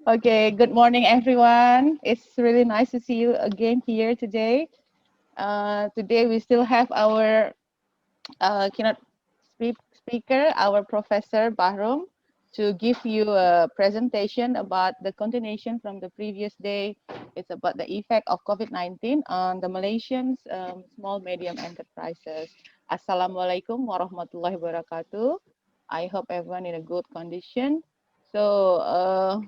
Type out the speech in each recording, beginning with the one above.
Okay, good morning, everyone. It's really nice to see you again here today. Today we still have our keynote speaker, our Professor Baharom, to give you a presentation about the continuation from the previous day. It's about the effect of COVID-19 on the Malaysians small medium enterprises. Assalamualaikum warahmatullahi wabarakatuh. I hope everyone in a good condition. So.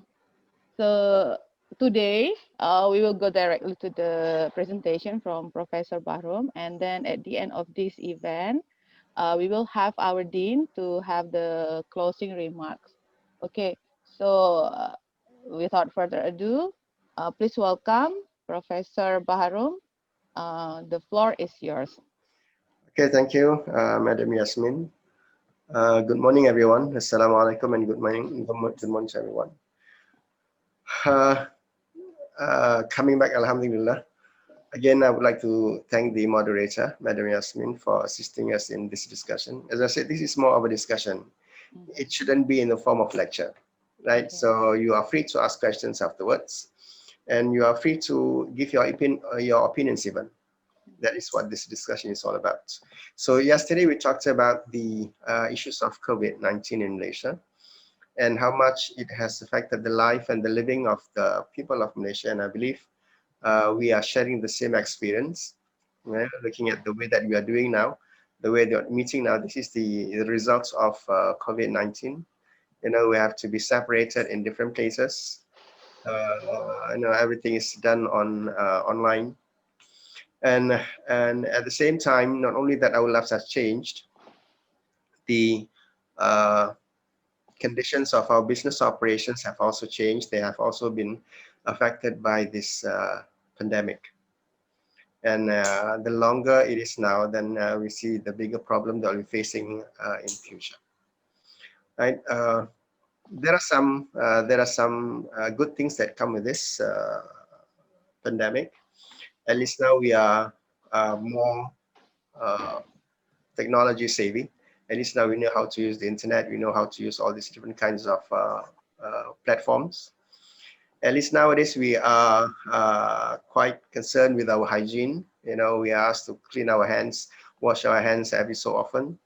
So today we will go directly to the presentation from Professor Bahrom, and then at the end of this event, we will have our dean to have the closing remarks. Okay, so without further ado, please welcome Professor Bahrom. The floor is yours. Okay, thank you, Madam Yasmin. Good morning, everyone. Assalamualaikum and good morning, good morning to everyone. Uh, Coming back, Alhamdulillah. Again, I would like to thank the moderator, Madam Yasmin, for assisting us in this discussion. As I said, this is more of a discussion. It shouldn't be in the form of lecture, right? Okay. So you are free to ask questions afterwards, and you are free to give your opinions even. That is what this discussion is all about. So yesterday we talked about the issues of COVID-19 in Malaysia and how much it has affected the life and the living of the people of Malaysia. And I believe we are sharing the same experience. Right? Looking at the way that we are doing now, the way they're meeting now, this is the results of COVID-19. We have to be separated in different places. Everything is done on online, and at the same time, not only that our lives have changed, the uh, conditions of our business operations have also changed. They have also been affected by this pandemic. And the longer it is now, then we see the bigger problem that we're facing in future. Right? There are some good things that come with this pandemic. At least now we are more uh, technology savvy. At least now we know how to use the internet. We know how to use all these different kinds of platforms. At least nowadays we are quite concerned with our hygiene. We are asked to clean our hands, wash our hands every so often.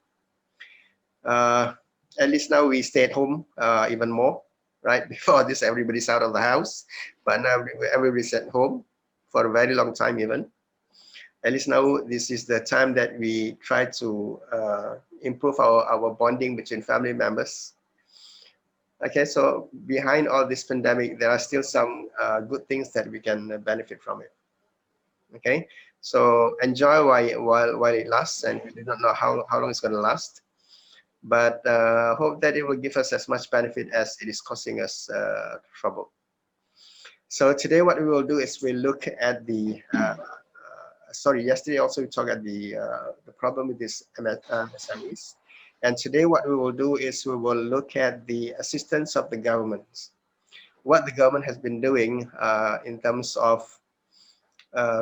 Uh, at least now we stay at home even more, right? Before this, everybody's out of the house, but now everybody's at home for a very long time even. At least now this is the time that we try to improve our bonding between family members. Okay, so behind all this pandemic, there are still some good things that we can benefit from it. Okay, so enjoy while it lasts, and we do not know how long it's going to last, but hope that it will give us as much benefit as it is causing us trouble. So today what we will do is we look at the sorry, yesterday also we talked at the problem with this SMEs. And today what we will do is we will look at the assistance of the government, what the government has been doing in terms of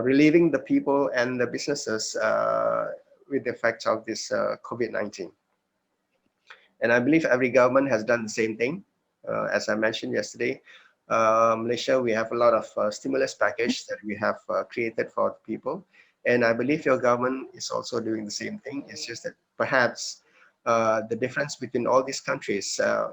relieving the people and the businesses with the effects of this COVID-19. And I believe every government has done the same thing. As I mentioned yesterday, Malaysia, we have a lot of stimulus package that we have created for people. And I believe your government is also doing the same thing. It's just that perhaps the difference between all these countries, I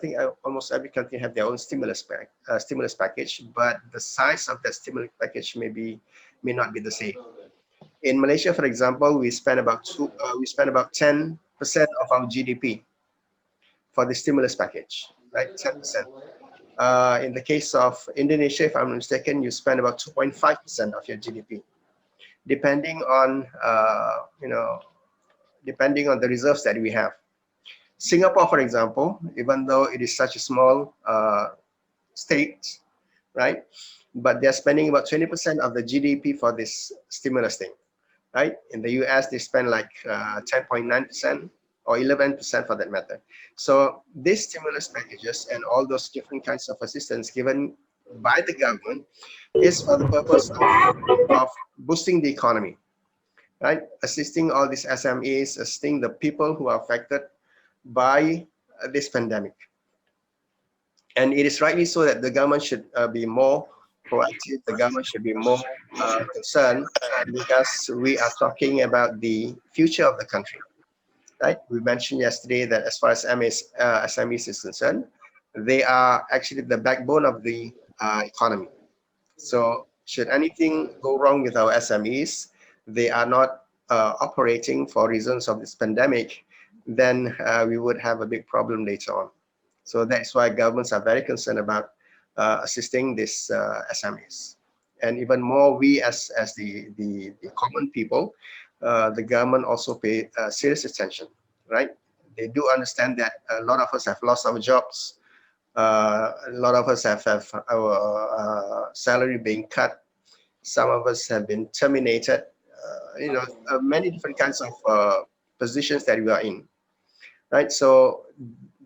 think almost every country have their own stimulus package, but the size of that stimulus package may not be the same. In Malaysia, for example, we spend about 10% of our GDP for the stimulus package, right? 10%. In the case of Indonesia, if I'm not mistaken, you spend about 2.5% of your GDP, depending on depending on the reserves that we have. Singapore, for example, even though it is such a small state, right? But they're spending about 20% of the GDP for this stimulus thing, right? In the US, they spend like 10.9% or 11% for that matter. So these stimulus packages and all those different kinds of assistance given by the government is for the purpose of boosting the economy, right? Assisting all these SMEs, assisting the people who are affected by this pandemic. And it is rightly so that the government should be more proactive. The government should be more concerned, because we are talking about the future of the country, right? We mentioned yesterday that as far as SMEs is concerned, they are actually the backbone of the economy. So should anything go wrong with our SMEs, they are not operating for reasons of this pandemic, then we would have a big problem later on. So that's why governments are very concerned about assisting these SMEs. And even more, we as the common people, the government also pay serious attention, right? They do understand that a lot of us have lost our jobs. A lot of us have our salary being cut. Some of us have been terminated. Many different kinds of positions that we are in, right? So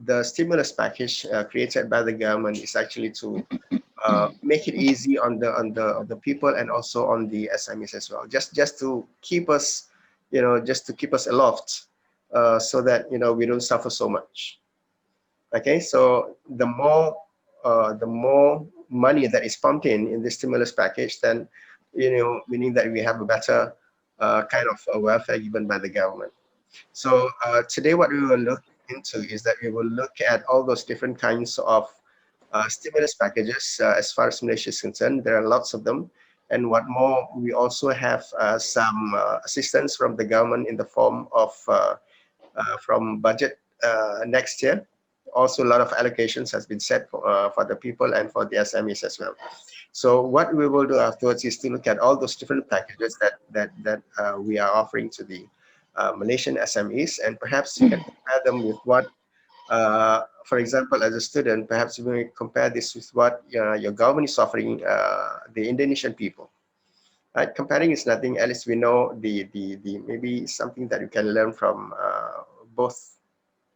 the stimulus package created by the government is actually to make it easy on the people, and also on the SMEs as well. Just to keep us, just to keep us aloft, so that we don't suffer so much. Okay, so the more money that is pumped in the stimulus package, then meaning that we have a better kind of welfare given by the government. So today, what we will look into is that we will look at all those different kinds of stimulus packages. As far as Malaysia is concerned, there are lots of them. And what more, we also have some assistance from the government in the form of from budget next year. Also, a lot of allocations has been set for the people and for the SMEs as well. So what we will do afterwards is to look at all those different packages that we are offering to the Malaysian SMEs, and perhaps you can compare them with what, for example, as a student, perhaps you may compare this with what your government is offering the Indonesian people. Right? Comparing is nothing. At least we know the maybe something that you can learn from both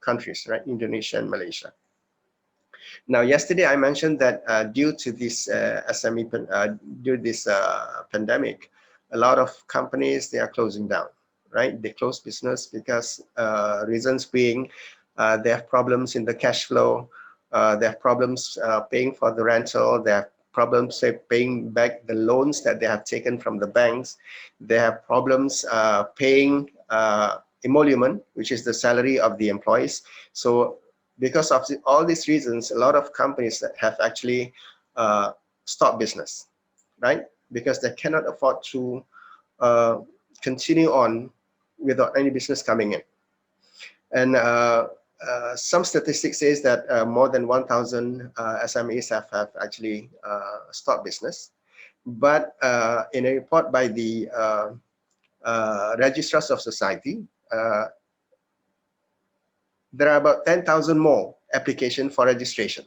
countries, right? Indonesia and Malaysia. Now, yesterday I mentioned that due to this due to this pandemic, a lot of companies, they are closing down, right? They close business because reasons being they have problems in the cash flow, they have problems paying for the rental, they have problems say, paying back the loans that they have taken from the banks, they have problems paying emolument, which is the salary of the employees. So because of all these reasons, a lot of companies that have actually stopped business, right? Because they cannot afford to uh, continue on without any business coming in. And some statistics says that more than 1,000 SMEs have actually stopped business. But in a report by the registrars of society, there are about 10,000 more application for registration.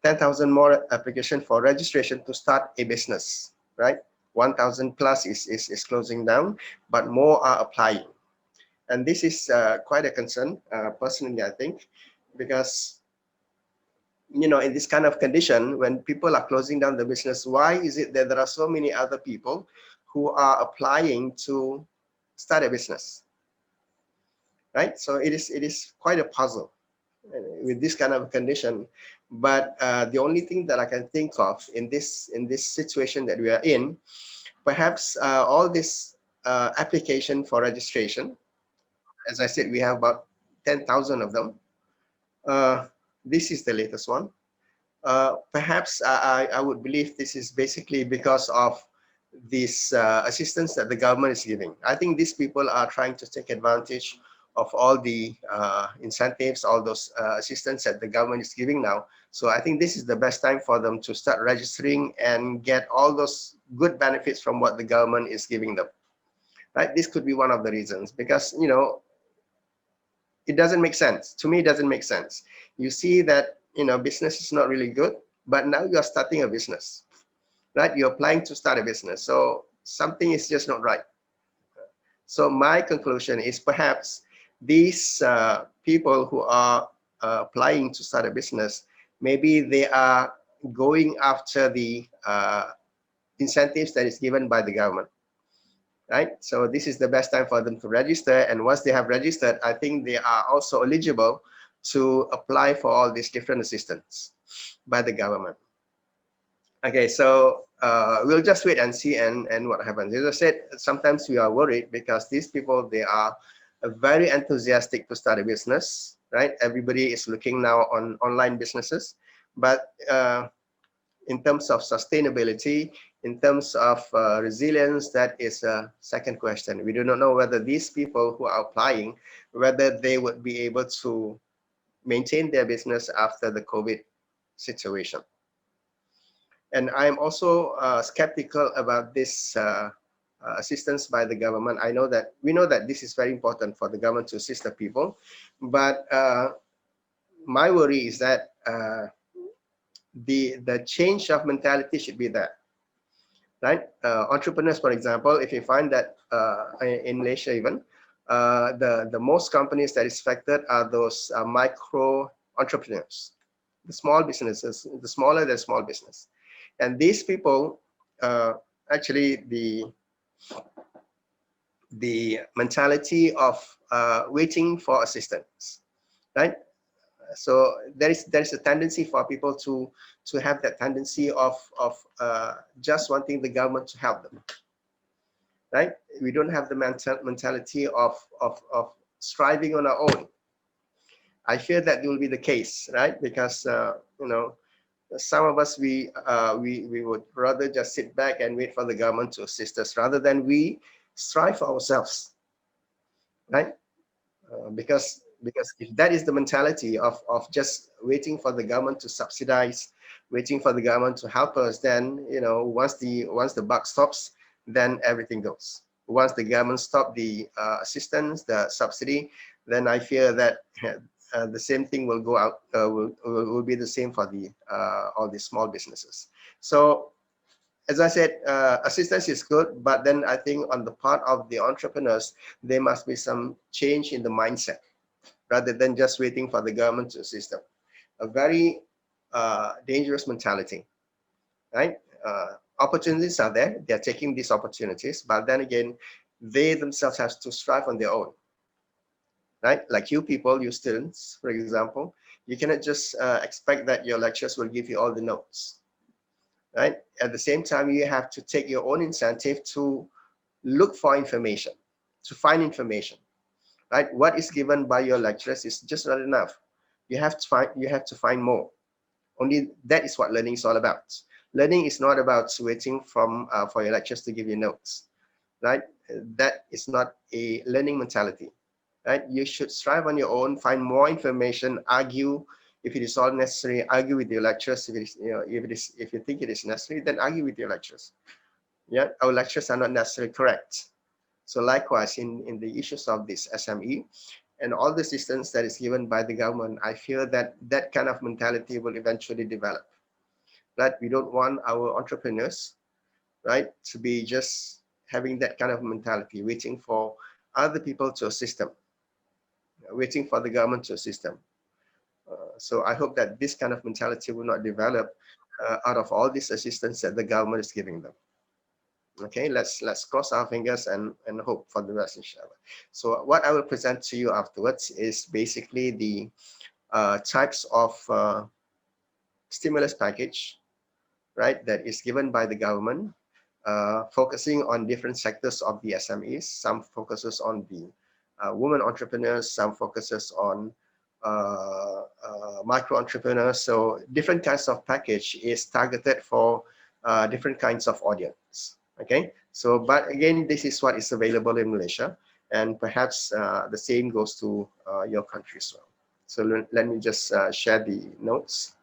10,000 more application for registration to start a business, right? 1,000 plus is closing down, but more are applying. And this is quite a concern, personally, I think, because, in this kind of condition, when people are closing down the business, why is it that there are so many other people who are applying to start a business, right? So it is quite a puzzle with this kind of condition. But the only thing that I can think of in this situation that we are in, perhaps all this application for registration, as I said, we have about 10,000 of them. This is the latest one. Perhaps I would believe this is basically because of this assistance that the government is giving. I think these people are trying to take advantage of all the incentives, all those assistance that the government is giving now. So I think this is the best time for them to start registering and get all those good benefits from what the government is giving them. Right? This could be one of the reasons, because it doesn't make sense. To me, it doesn't make sense. You see that business is not really good, but now you are starting a business, right? You're applying to start a business, so something is just not right. So my conclusion is perhaps these people who are applying to start a business, maybe they are going after the incentives that is given by the government, right? So this is the best time for them to register, and once they have registered, I think they are also eligible to apply for all these different assistance by the government. Okay, so we'll just wait and see and what happens. As I said, sometimes we are worried because these people, they are very enthusiastic to start a business, right? Everybody is looking now on online businesses, but in terms of sustainability, in terms of resilience, that is a second question. We do not know whether these people who are applying, whether they would be able to maintain their business after the COVID situation. And I'm also skeptical about this assistance by the government. We know that this is very important for the government to assist the people, but my worry is that the change of mentality should be there, right? Entrepreneurs, for example, if you find that in Malaysia even, the most companies that is affected are those micro entrepreneurs, the small businesses, the smaller the small business. And these people, actually, the mentality of waiting for assistance, right? So there is a tendency for people to have that tendency of just wanting the government to help them, right? We don't have the mentality of striving on our own. I fear that will be the case, right? Because you know, some of us, we would rather just sit back and wait for the government to assist us rather than we strive for ourselves, right? Because if that is the mentality of just waiting for the government to subsidize, waiting for the government to help us, then once the buck stops, then everything goes. Once the government stop the assistance, the subsidy, then I fear that the same thing will go out, will be the same for the all the small businesses. So as I said, assistance is good, but then I think on the part of the entrepreneurs, there must be some change in the mindset rather than just waiting for the government to assist them. A very dangerous mentality, right? Opportunities are there, they're taking these opportunities, but then again, they themselves have to strive on their own, right? Like you people, you students, for example, you cannot just expect that your lecturers will give you all the notes, right? At the same time, you have to take your own incentive to look for information, to find information, right? What is given by your lecturers is just not enough. You have to find more. Only that is what learning is all about. Learning is not about waiting for your lecturers to give you notes, right? That is not a learning mentality, right? You should strive on your own, find more information, argue if it is all necessary, argue with your lecturers. If it is, if you think it is necessary, then argue with your lecturers. Yeah, our lectures are not necessarily correct. So likewise, in the issues of this SME and all the assistance that is given by the government, I fear that that kind of mentality will eventually develop. Right? We don't want our entrepreneurs, right, to be just having that kind of mentality, waiting for other people to assist them, waiting for the government to assist them. So I hope that this kind of mentality will not develop out of all this assistance that the government is giving them. Okay, let's cross our fingers and hope for the best, inshallah. So what I will present to you afterwards is basically the types of stimulus package, right, that is given by the government, focusing on different sectors of the SMEs. Some focuses on the women entrepreneurs, some focuses on micro entrepreneurs. So different kinds of package is targeted for different kinds of audience. Okay, so but again, this is what is available in Malaysia, and perhaps the same goes to your country as well. So let me just share the notes.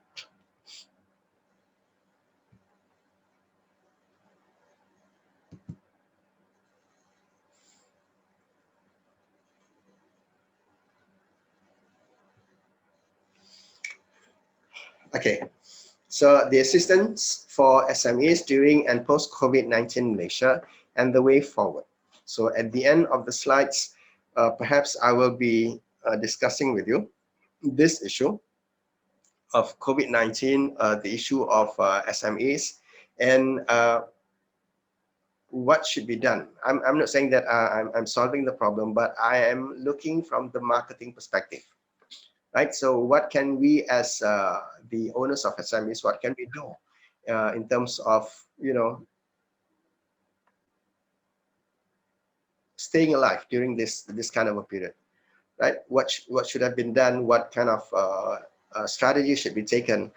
Okay, so the assistance for SMEs during and post COVID-19 Malaysia and the way forward. So at the end of the slides, perhaps I will be discussing with you this issue of COVID-19, the issue of SMEs, and what should be done. I'm not saying that I'm solving the problem, but I am looking from the marketing perspective, right? So what can we as the owners of SMEs, what can we do in terms of, you know, staying alive during this kind of a period, right? What should have been done? What kind of strategy should be taken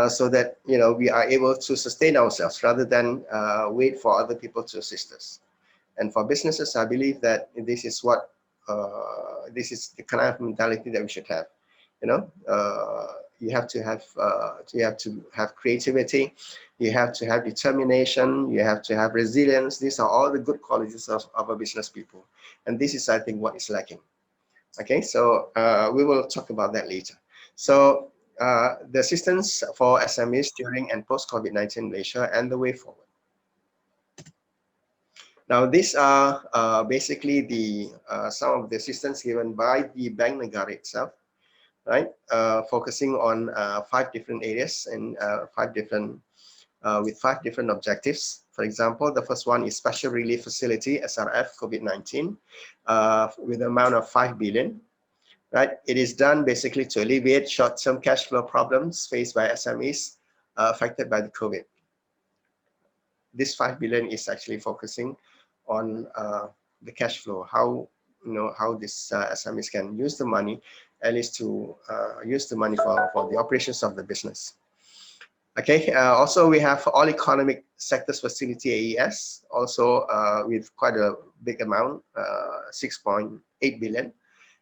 so that, you know, we are able to sustain ourselves rather than wait for other people to assist us. And for businesses, I believe that this is the kind of mentality that we should have. You know, you have to have creativity, you have to have determination, you have to have resilience. These are all the good qualities of a business people, and this is, I think, what is lacking. Okay, so we will talk about that later. So the assistance for SMEs during and post COVID-19 Malaysia and the way forward. Now, these are basically the some of the assistance given by the Bank Negara itself, right? Focusing on 5 different areas and with 5 different objectives. For example, the first one is Special Relief Facility (SRF) COVID-19 with an amount of 5 billion. Right, it is done basically to alleviate short-term cash flow problems faced by SMEs affected by the COVID. This 5 billion is actually focusing on the cash flow, how, you know, how this SMEs can use the money, at least to use the money for the operations of the business. Okay, also we have All Economic Sectors Facility AES, also with quite a big amount, 6.8 billion,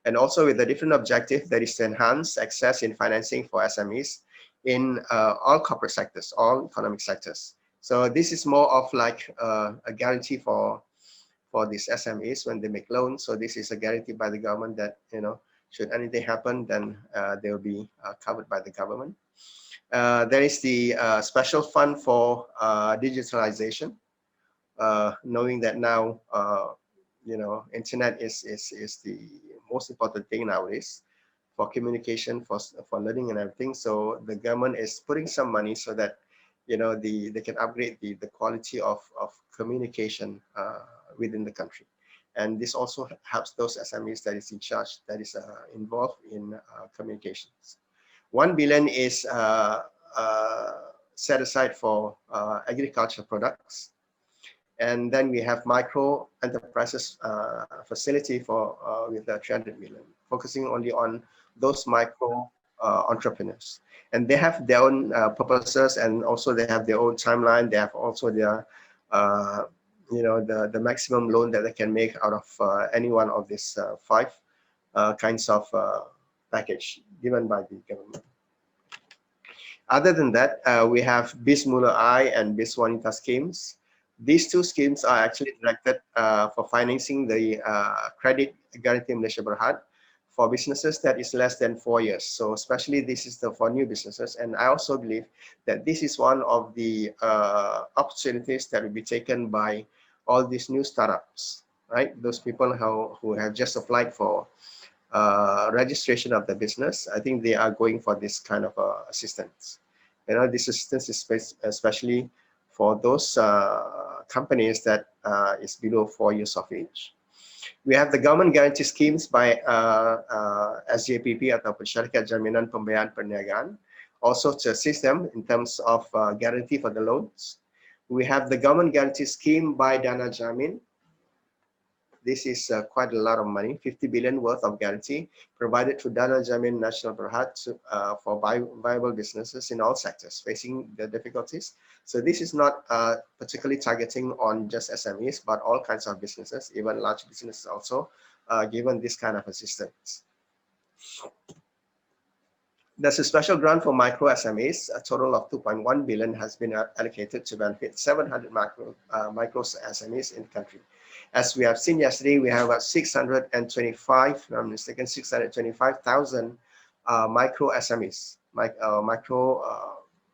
and also with a different objective, that is to enhance access in financing for SMEs in all corporate sectors, all economic sectors. So this is more of like a guarantee for these SMEs when they make loans. So this is a guarantee by the government that, you know, should anything happen, then they will be covered by the government. There is the special fund for digitalization, knowing that now, you know, internet is the most important thing nowadays for communication, for learning and everything. So the government is putting some money so that, you know, they can upgrade the quality of communication within the country. And this also helps those SMEs that is in charge, that is involved in communications. 1 billion is set aside for agriculture products. And then we have micro enterprises facility for with 300 million, focusing only on those micro entrepreneurs. And they have their own purposes, and also they have their own timeline. They have also their, you know, the maximum loan that they can make out of any one of these 5 kinds of package given by the government. Other than that, we have BIS Mula I and BIS Wanita schemes. These 2 schemes are actually directed for financing the credit guarantee Malaysia Berhad for businesses that is less than 4 years. So especially this is for new businesses. And I also believe that this is one of the opportunities that will be taken by all these new startups, right? Those people who have just applied for registration of the business. I think they are going for this kind of assistance. You know, this assistance is especially for those companies that is below 4 years of age. We have the government guarantee schemes by SJPP atau Syarikat Jaminan Pembiayaan Perniagaan, also to assist them in terms of guarantee for the loans. We have the government guarantee scheme by Dana Jamin. This is quite a lot of money, 50 billion worth of guarantee provided to Dana Jamin National Berhad for viable businesses in all sectors facing the difficulties. So this is not particularly targeting on just SMEs, but all kinds of businesses, even large businesses also given this kind of assistance. There's a special grant for micro SMEs. A total of 2.1 billion has been allocated to benefit 700 micro SMEs in the country. As we have seen yesterday, we have about 625, if I'm mistaken, 625,000 micro SMEs,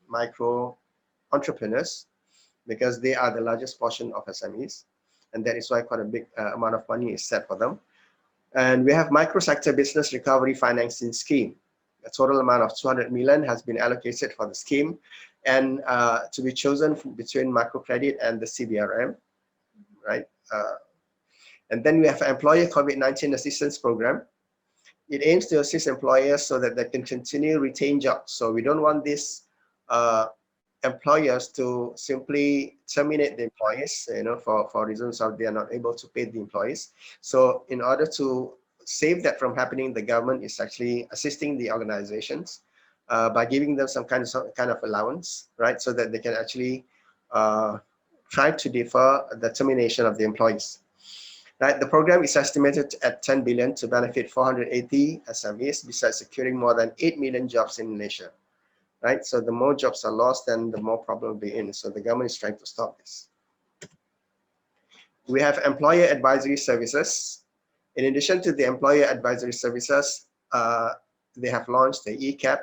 micro entrepreneurs, because they are the largest portion of SMEs, and that is why quite a big amount of money is set for them. And we have micro sector business recovery financing scheme. A total amount of 200 million has been allocated for the scheme, and to be chosen between microcredit and the CBRM, right? And then we have employer COVID-19 assistance program. it aims to assist employers so that they can continue retain jobs. So we don't want these employers to simply terminate the employees, for reasons of they are not able to pay the employees. So in order to save that from happening, the government is actually assisting the organizations by giving them some kind of allowance, right? So that they can actually try to defer the termination of the employees. Right, the program is estimated at 10 billion to benefit 480 SMEs, besides securing more than 8 million jobs in Malaysia. Right, so the more jobs are lost, then the more problem will be in. So the government is trying to stop this. We have employer advisory services. In addition to the employer advisory services, they have launched the ECAP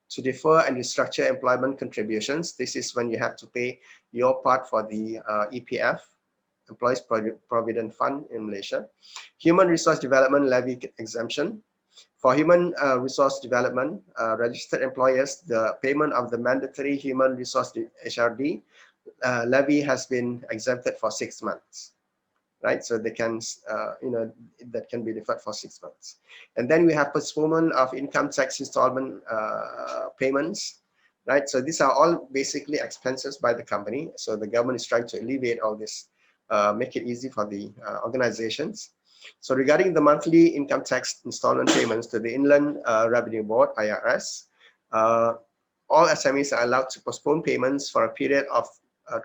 to defer and restructure employment contributions. This is when you have to pay your part for the EPF, Employees Provident Fund in Malaysia. Human Resource Development Levy exemption. For human resource development, registered employers, the payment of the mandatory human resource HRD levy has been exempted for 6 months, right? So they can, that can be deferred for 6 months. And then we have postponement of income tax installment payments, right? So these are all basically expenses by the company. So the government is trying to alleviate all this, make it easy for the organizations. So regarding the monthly income tax installment payments to the Inland Revenue Board, IRS, all SMEs are allowed to postpone payments for a period of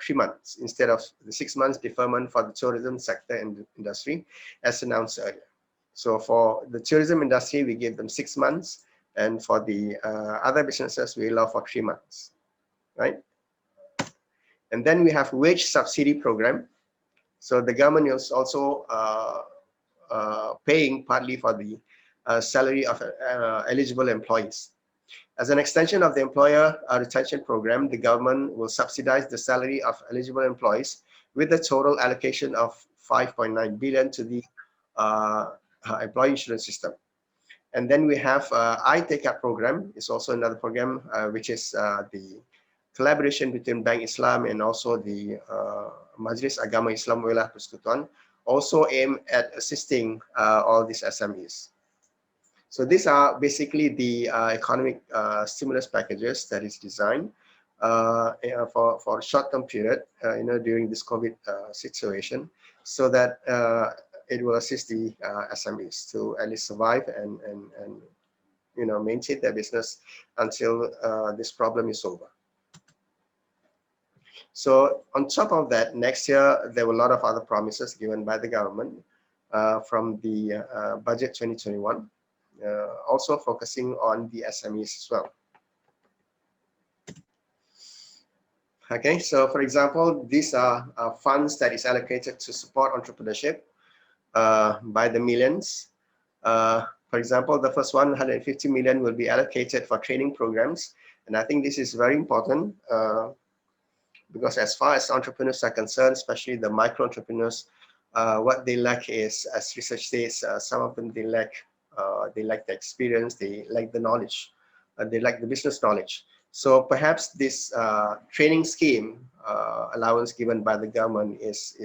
3 months instead of the 6 months deferment for the tourism sector and industry, as announced earlier. So for the tourism industry, we give them 6 months, and for the other businesses, we allow for 3 months, right? And then we have wage subsidy program. So the government is also paying partly for the salary of eligible employees. As an extension of the employer retention program, the government will subsidize the salary of eligible employees with a total allocation of 5.9 billion to the employee insurance system. And then we have I Take Up program. It's also another program which is the collaboration between Bank Islam and also the Majlis Agama Islam Wilayah Persekutuan, also aim at assisting all these SMEs. So these are basically the economic stimulus packages that is designed for a short-term period, during this COVID situation, so that it will assist the SMEs to at least survive and maintain their business until this problem is over. So on top of that, next year there were a lot of other promises given by the government from the budget 2021. Also focusing on the SMEs as well. Okay, so for example, these are funds that is allocated to support entrepreneurship by the millions. For example, the first 150 million will be allocated for training programs. And I think this is very important because as far as entrepreneurs are concerned, especially the micro entrepreneurs, what they lack is, as research says, some of them they lack the experience, they lack the knowledge, they lack the business knowledge. So perhaps this training scheme allowance given by the government is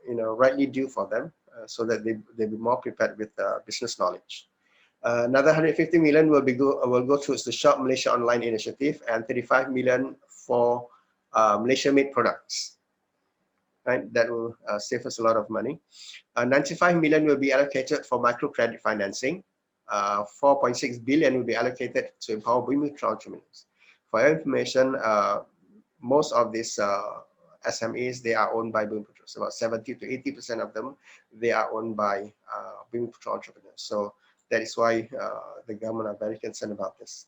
rightly due for them, so that they be more prepared with business knowledge. Another 150 million will go towards the Shop Malaysia Online initiative, and 35 million for Malaysia-made products. Right, that will save us a lot of money. 95 million will be allocated for microcredit financing. 4.6 billion will be allocated to empower women entrepreneurs. For your information, most of these SMEs, they are owned by women entrepreneurs. About 70 to 80% of them, they are owned by women entrepreneurs. So that is why the government are very concerned about this.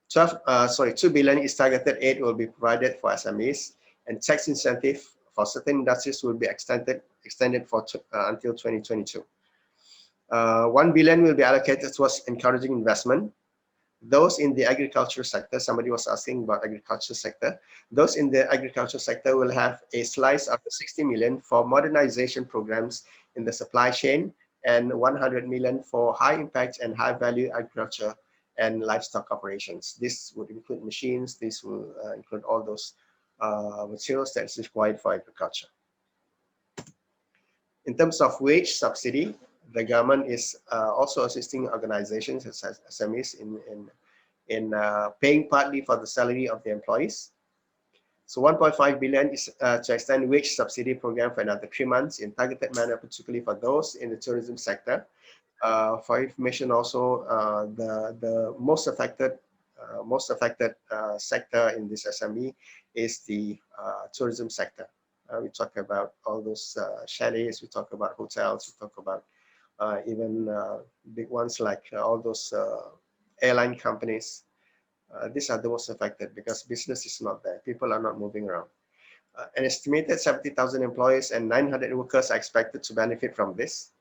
2 billion is targeted aid will be provided for SMEs, and tax incentive for certain industries will be extended for until 2022. 1 billion will be allocated towards encouraging investment. Those in the agriculture sector, somebody was asking about agriculture sector. Those in the agriculture sector will have a slice of the 60 million for modernization programs in the supply chain, and 100 million for high impact and high value agriculture and livestock operations. This would include machines. This will include all those materials that is required for agriculture. In terms of wage subsidy, the government is also assisting organizations as SMEs in paying partly for the salary of the employees. So 1.5 billion is to extend wage subsidy program for another 3 months in targeted manner, particularly for those in the tourism sector. For information, also the most affected sector in this SME is the tourism sector. We talk about all those chalets, we talk about hotels, we talk about even big ones like all those airline companies. These are the most affected because business is not there. People are not moving around. An estimated 70,000 employees and 900 workers are expected to benefit from this.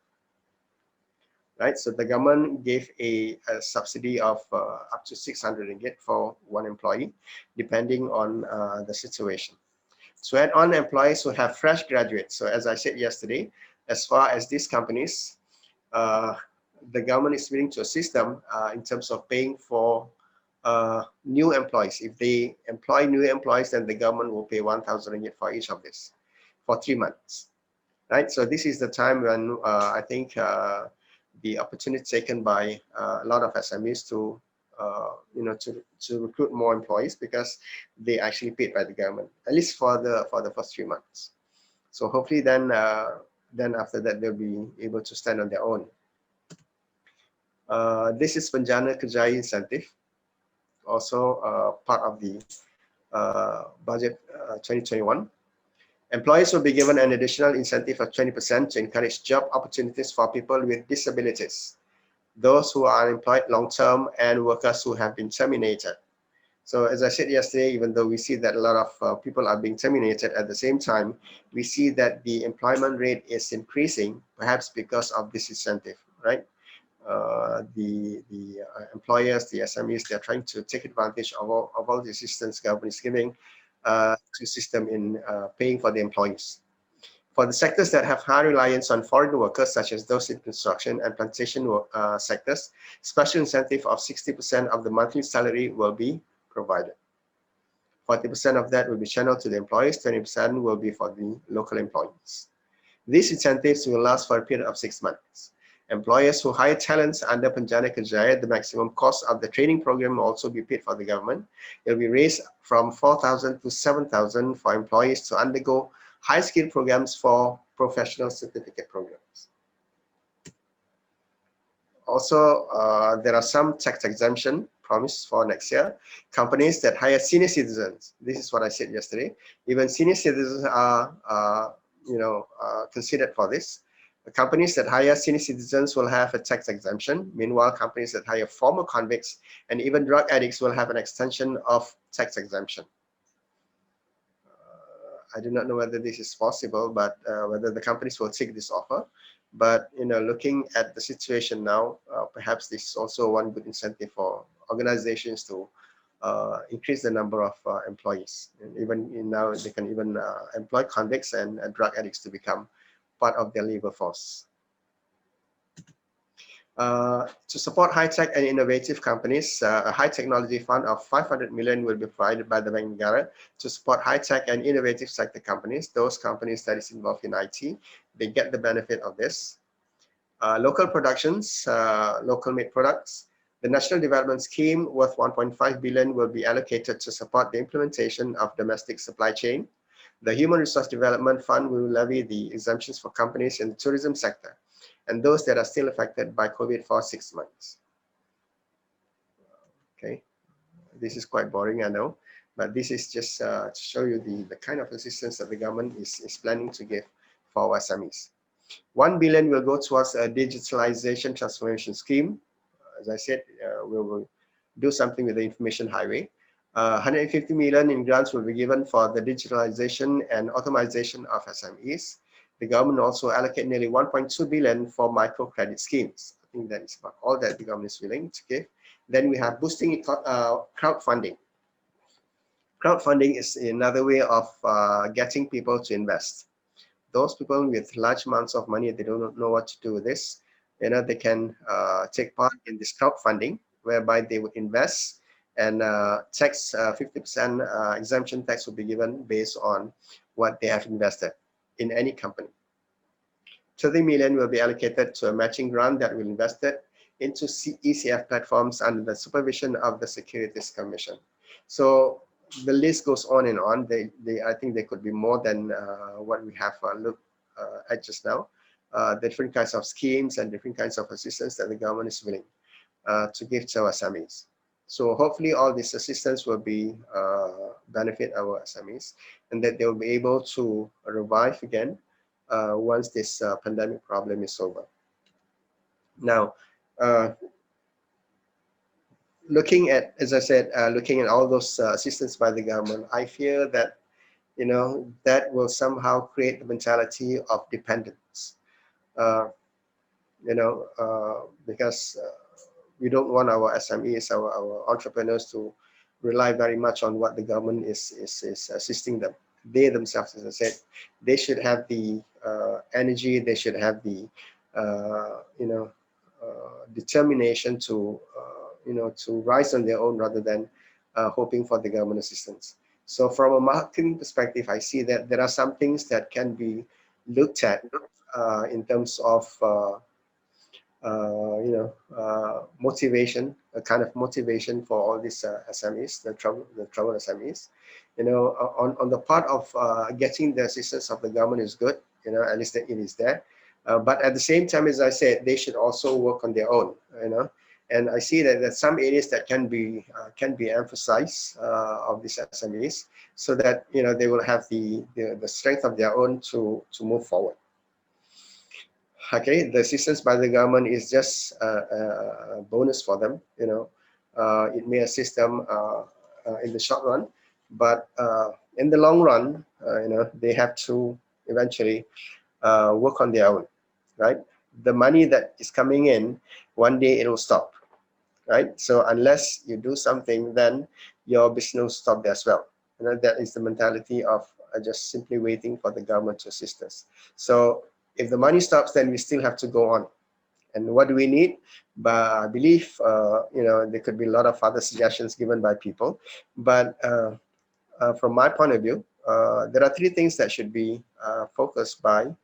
Right, so the government gave a subsidy of up to 600 ringgit for one employee, depending on the situation. So add on employees who have fresh graduates. So as I said yesterday, as far as these companies, uh, the government is willing to assist them in terms of paying for new employees. If they employ new employees, then the government will pay 1,000 ringgit for each of this for 3 months. Right, so this is the time when I think the opportunity taken by a lot of SMEs to to recruit more employees because they actually paid by the government, at least for the first 3 months. So hopefully then after that they'll be able to stand on their own. This is Penjana Kerjaya incentive, also part of the budget 2021. Employees will be given an additional incentive of 20% to encourage job opportunities for people with disabilities, those who are unemployed long-term, and workers who have been terminated. So as I said yesterday, even though we see that a lot of people are being terminated, at the same time, we see that the employment rate is increasing, perhaps because of this incentive, right? The employers, the SMEs, they're trying to take advantage of all the assistance government is giving to system in paying for the employees. For the sectors that have high reliance on foreign workers, such as those in construction and plantation sectors, special incentive of 60% of the monthly salary will be provided. 40% of that will be channeled to the employees, 20% will be for the local employees. These incentives will last for a period of 6 months. Employers who hire talents under Penjana Kerjaya, the maximum cost of the training program will also be paid for the government. It will be raised from 4,000 to 7,000 for employees to undergo high-skill programs for professional certificate programs. Also, there are some tax exemption promised for next year. Companies that hire senior citizens, this is what I said yesterday, even senior citizens are considered for this. The companies that hire senior citizens will have a tax exemption. Meanwhile, companies that hire former convicts and even drug addicts will have an extension of tax exemption. I do not know whether this is possible, but whether the companies will take this offer. But looking at the situation now, perhaps this is also one good incentive for organizations to increase the number of employees. And even now, they can even employ convicts and drug addicts to become part of their labor force. To support high-tech and innovative companies, a high technology fund of 500 million will be provided by the Bank Negara to support high-tech and innovative sector companies. Those companies that is involved in IT, they get the benefit of this. Local productions, local-made products. The National Development Scheme worth 1.5 billion will be allocated to support the implementation of domestic supply chain. The Human Resource Development Fund will levy the exemptions for companies in the tourism sector and those that are still affected by COVID for 6 months. Okay, this is quite boring, I know, but this is just to show you the kind of assistance that the government is planning to give for our SMEs. 1 billion will go towards a digitalization transformation scheme. As I said, we will do something with the information highway. 150 million in grants will be given for the digitalization and automation of SMEs. The government also allocate nearly 1.2 billion for microcredit schemes. I think that is about all that the government is willing to give. Then we have boosting crowdfunding. Crowdfunding is another way of getting people to invest. Those people with large amounts of money, they don't know what to do with this. They can take part in this crowdfunding, whereby they would invest and tax 50% exemption tax will be given based on what they have invested in any company. 30 million will be allocated to a matching grant that will be invested into ECF platforms under the supervision of the Securities Commission. So the list goes on and on. I think there could be more than what we have looked at just now. Different kinds of schemes and different kinds of assistance that the government is willing to give to our SMEs. So hopefully all this assistance will be benefit our SMEs, and that they will be able to revive again once this pandemic problem is over. Now, looking at, as I said, looking at all those assistance by the government, I fear that, you know, that will somehow create the mentality of dependence. Uh, because we don't want our SMEs, our entrepreneurs to rely very much on what the government is assisting them. They themselves, as I said, they should have the energy, they should have the, determination to, to rise on their own rather than hoping for the government assistance. So from a marketing perspective, I see that there are some things that can be looked at in terms of motivation, a kind of motivation for all these SMEs, the trouble SMEs. On the part of getting the assistance of the government is good. At least it is there. But at the same time, as I said, they should also work on their own. And I see that there's some areas that can be emphasized of these SMEs, so that they will have the strength of their own to move forward. Okay, the assistance by the government is just a bonus for them. It may assist them in the short run, but in the long run, they have to eventually work on their own, right? The money that is coming in, one day it will stop, right? So unless you do something, then your business will stop as well. That is the mentality of just simply waiting for the government to assist us. So if the money stops, then we still have to go on. And what do we need? But I believe, there could be a lot of other suggestions given by people. But from my point of view, there are three things that should be focused by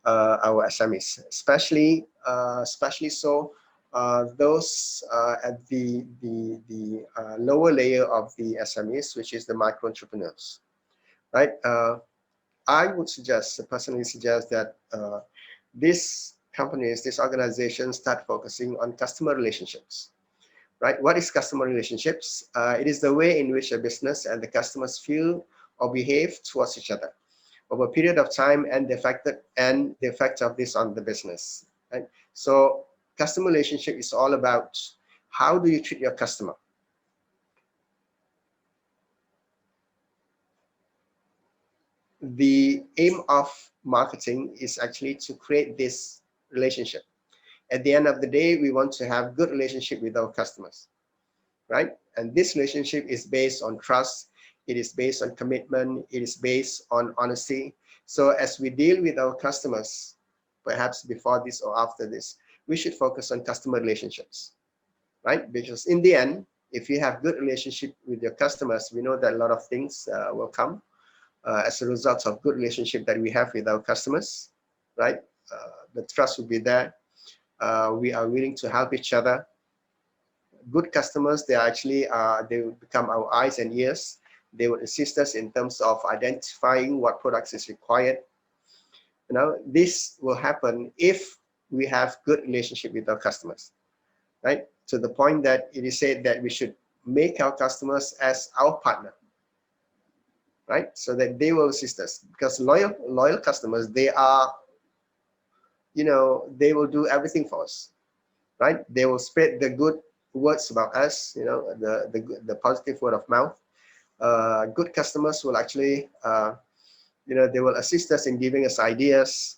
our SMEs, especially so those at the lower layer of the SMEs, which is the micro entrepreneurs, right? I would personally suggest that these companies, these organizations start focusing on customer relationships, right? What is customer relationships? It is the way in which a business and the customers feel or behave towards each other over a period of time, and the effect of this on the business, right? So customer relationship is all about how do you treat your customer. The aim of marketing is actually to create this relationship. At the end of the day, we want to have good relationship with our customers, right? And this relationship is based on trust. It is based on commitment. It is based on honesty. So as we deal with our customers, perhaps before this or after this, we should focus on customer relationships, right? Because in the end, if you have good relationship with your customers, we know that a lot of things will come as a result of good relationship that we have with our customers, right? The trust will be there. We are willing to help each other. Good customers, they will become our eyes and ears. They will assist us in terms of identifying what products is required. This will happen if we have good relationship with our customers, right? To the point that it is said that we should make our customers as our partner, right? So that they will assist us, because loyal customers, they will do everything for us, right? They will spread the good words about us, the positive word of mouth. Good customers will actually, they will assist us in giving us ideas.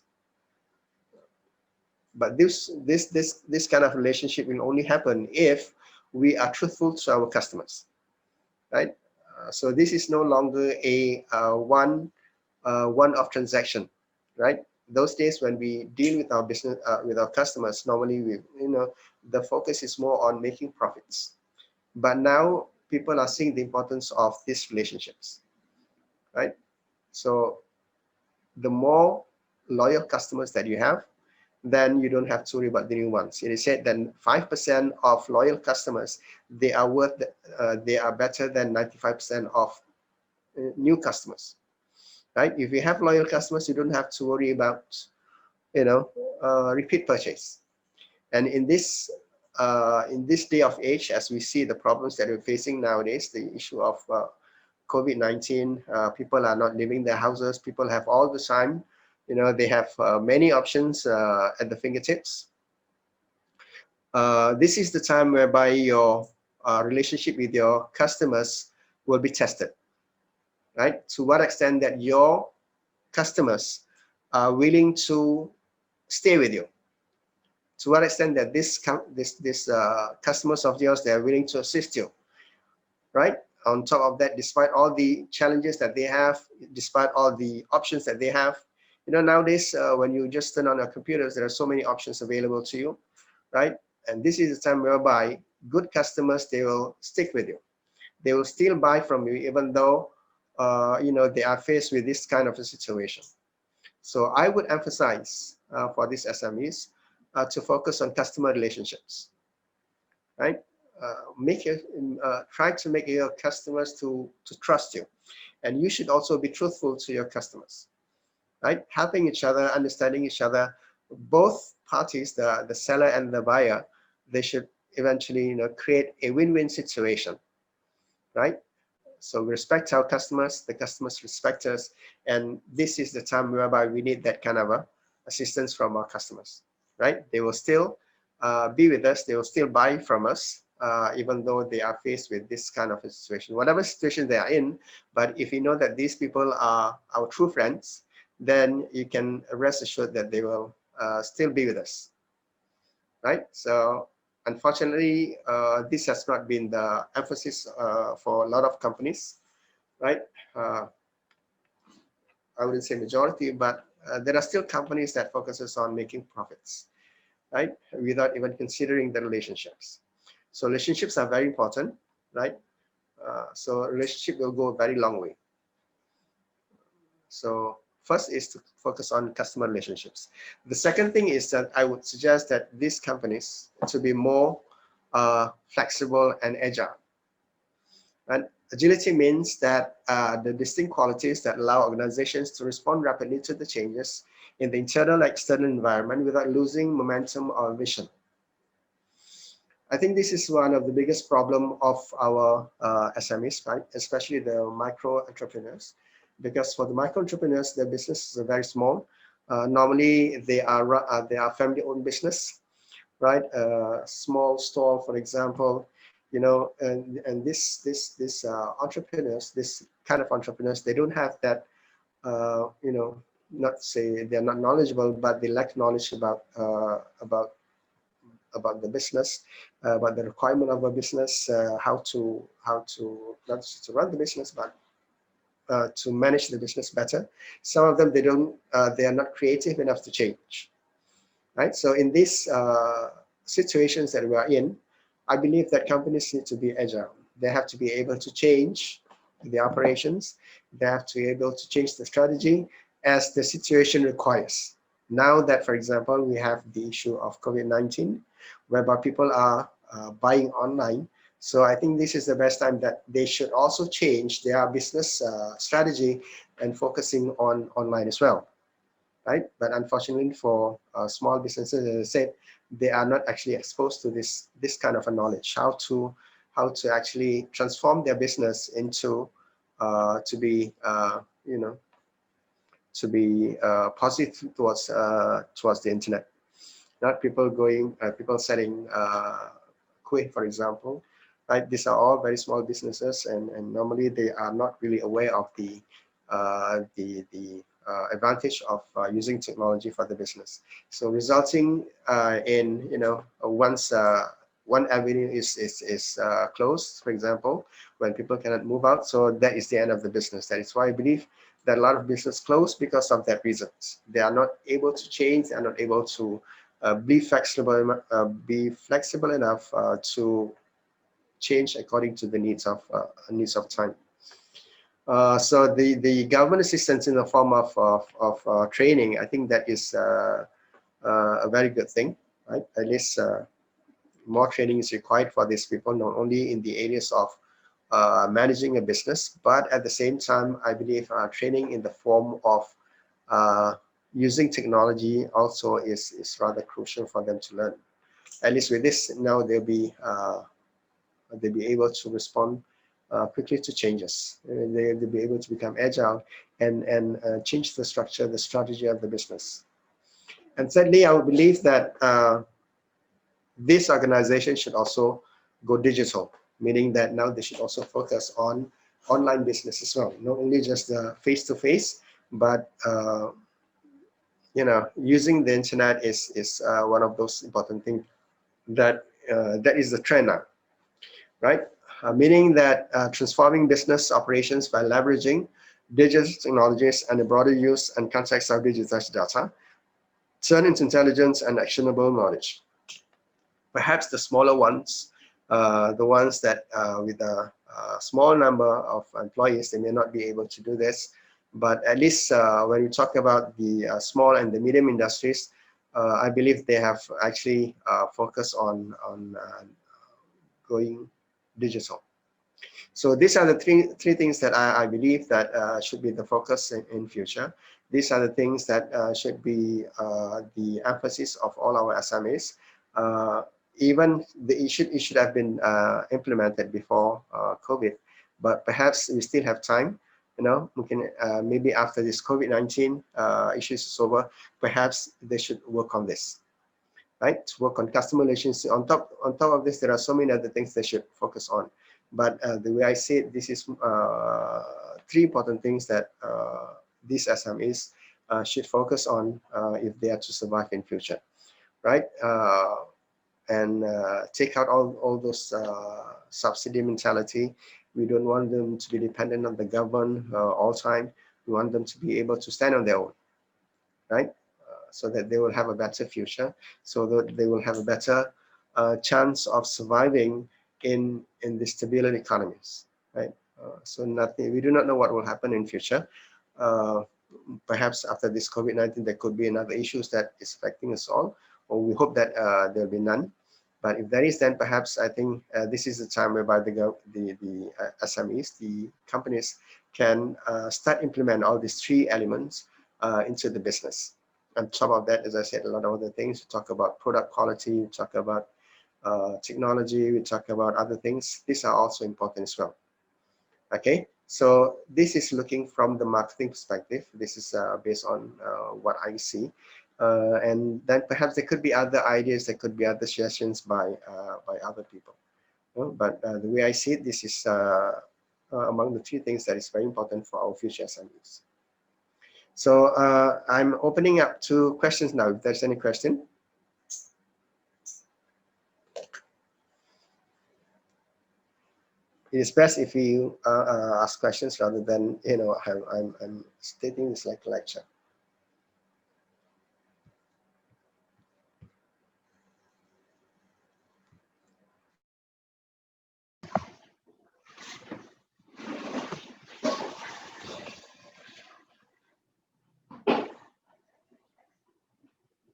But this kind of relationship will only happen if we are truthful to our customers, right? So this is no longer a one-off transaction, right? Those days when we deal with our business, with our customers, normally the focus is more on making profits. But now people are seeing the importance of these relationships, right? So the more loyal customers that you have, then you don't have to worry about the new ones. It is said that 5% of loyal customers, they are they are better than 95% of new customers, right? If you have loyal customers, you don't have to worry about, you know, repeat purchase. And in this day of age, as we see the problems that we're facing nowadays, the issue of COVID-19, people are not leaving their houses. People have all the time, you know, they have many options at the fingertips. This is the time whereby your relationship with your customers will be tested, right? To what extent that your customers are willing to stay with you. To what extent that this customers of yours, they are willing to assist you, right? On top of that, despite all the challenges that they have, despite all the options that they have, you know, nowadays when you just turn on your computers, there are so many options available to you, right? And this is the time whereby good customers, they will stick with you. They will still buy from you, even though you know, they are faced with this kind of a situation. So I would emphasize for these SMEs to focus on customer relationships, right? Make your try to make your customers to trust you, and you should also be truthful to your customers, right? Helping each other, understanding each other. Both parties, the seller and the buyer, they should eventually, you know, create a win-win situation, right? So we respect our customers, the customers respect us, and this is the time whereby we need that kind of assistance from our customers, right? They will still be with us, they will still buy from us, even though they are faced with this kind of a situation, whatever situation they are in. But if you know that these people are our true friends, then you can rest assured that they will still be with us, right? So unfortunately, this has not been the emphasis for a lot of companies, right? Uh, I wouldn't say majority, but there are still companies that focuses on making profits, right? Without even considering the relationships. So relationships are very important, right? So relationship will go a very long way. So first is to focus on customer relationships. The second thing is that I would suggest that these companies to be more flexible and agile. And agility means that the distinct qualities that allow organizations to respond rapidly to the changes in the internal and external environment without losing momentum or vision. I think this is one of the biggest problem of our SMEs, right? Especially the micro entrepreneurs, because for the micro entrepreneurs, their businesses are very small. Normally, they are family-owned business, right? A small store, for example, you know, and this entrepreneurs, this kind of entrepreneurs, they don't have that, you know, not say they're not knowledgeable, but they lack knowledge about the business, about the requirement of a business, how to not just to run the business, but to manage the business better. Some of them, they are not creative enough to change, right? So in these situations that we are in, I believe that companies need to be agile. They have to be able to change the operations. They have to be able to change the strategy as the situation requires. Now that, for example, we have the issue of COVID-19, whereby people are buying online. So I think this is the best time that they should also change their business strategy and focusing on online as well, right? But unfortunately for small businesses, as I said, they are not actually exposed to this kind of a knowledge, how to actually transform their business into to be you know, to be positive towards the internet. Not people people selling kuih, for example, right? These are all very small businesses, and normally they are not really aware of the advantage of using technology for the business. So resulting in, you know, once one avenue is closed, for example, when people cannot move out, so that is the end of the business. That is why I believe that a lot of business close because of that reasons. They are not able to change. They are not able to be flexible enough to change according to the needs of time. So the government assistance in the form of training, I think that is a very good thing, right? At least more training is required for these people, not only in the areas of managing a business, but at the same time, I believe training in the form of using technology also is rather crucial for them to learn. At least with this, now they'll be able to respond quickly to changes. They'll be able to become agile and change the structure, the strategy of the business. And thirdly, I would believe that this organization should also go digital, meaning that now they should also focus on online business as well, not only just the face-to-face, but using the internet is one of those important things that is the trend now, right? Meaning that transforming business operations by leveraging digital technologies and the broader use and context of digitized data turn into intelligence and actionable knowledge. Perhaps the smaller ones, the ones that with a small number of employees, they may not be able to do this. But at least when we talk about the small and the medium industries, I believe they have actually focused on going digital. So these are the three things that I believe that should be the focus in future. These are the things that should be the emphasis of all our SMEs. Even it should have been implemented before COVID, but perhaps we still have time. We can maybe after this COVID-19 issues is over, perhaps they should work on this, right? To work on customer relations. On top of this, there are so many other things they should focus on. But the way I see it, this is three important things that these SMEs should focus on if they are to survive in future, right? And take out all those subsidy mentality. We don't want them to be dependent on the government all time. We want them to be able to stand on their own, right? So that they will have a better future, so that they will have a better chance of surviving in the stable economies, right? So nothing. We do not know what will happen in future. Perhaps after this COVID-19, there could be another issues that is affecting us all, or we hope that there will be none. But if there is, then perhaps I think this is the time whereby the SMEs, the companies, can start implement all these three elements into the business. On top of that, as I said, a lot of other things. We talk about product quality, we talk about technology, we talk about other things. These are also important as well. Okay, so this is looking from the marketing perspective. This is based on what I see. And then perhaps there could be other ideas, there could be other suggestions by other people. But the way I see it, this is among the three things that is very important for our future SMEs. So I'm opening up to questions now, if there's any question. It is best if you ask questions rather than, I'm stating this like a lecture.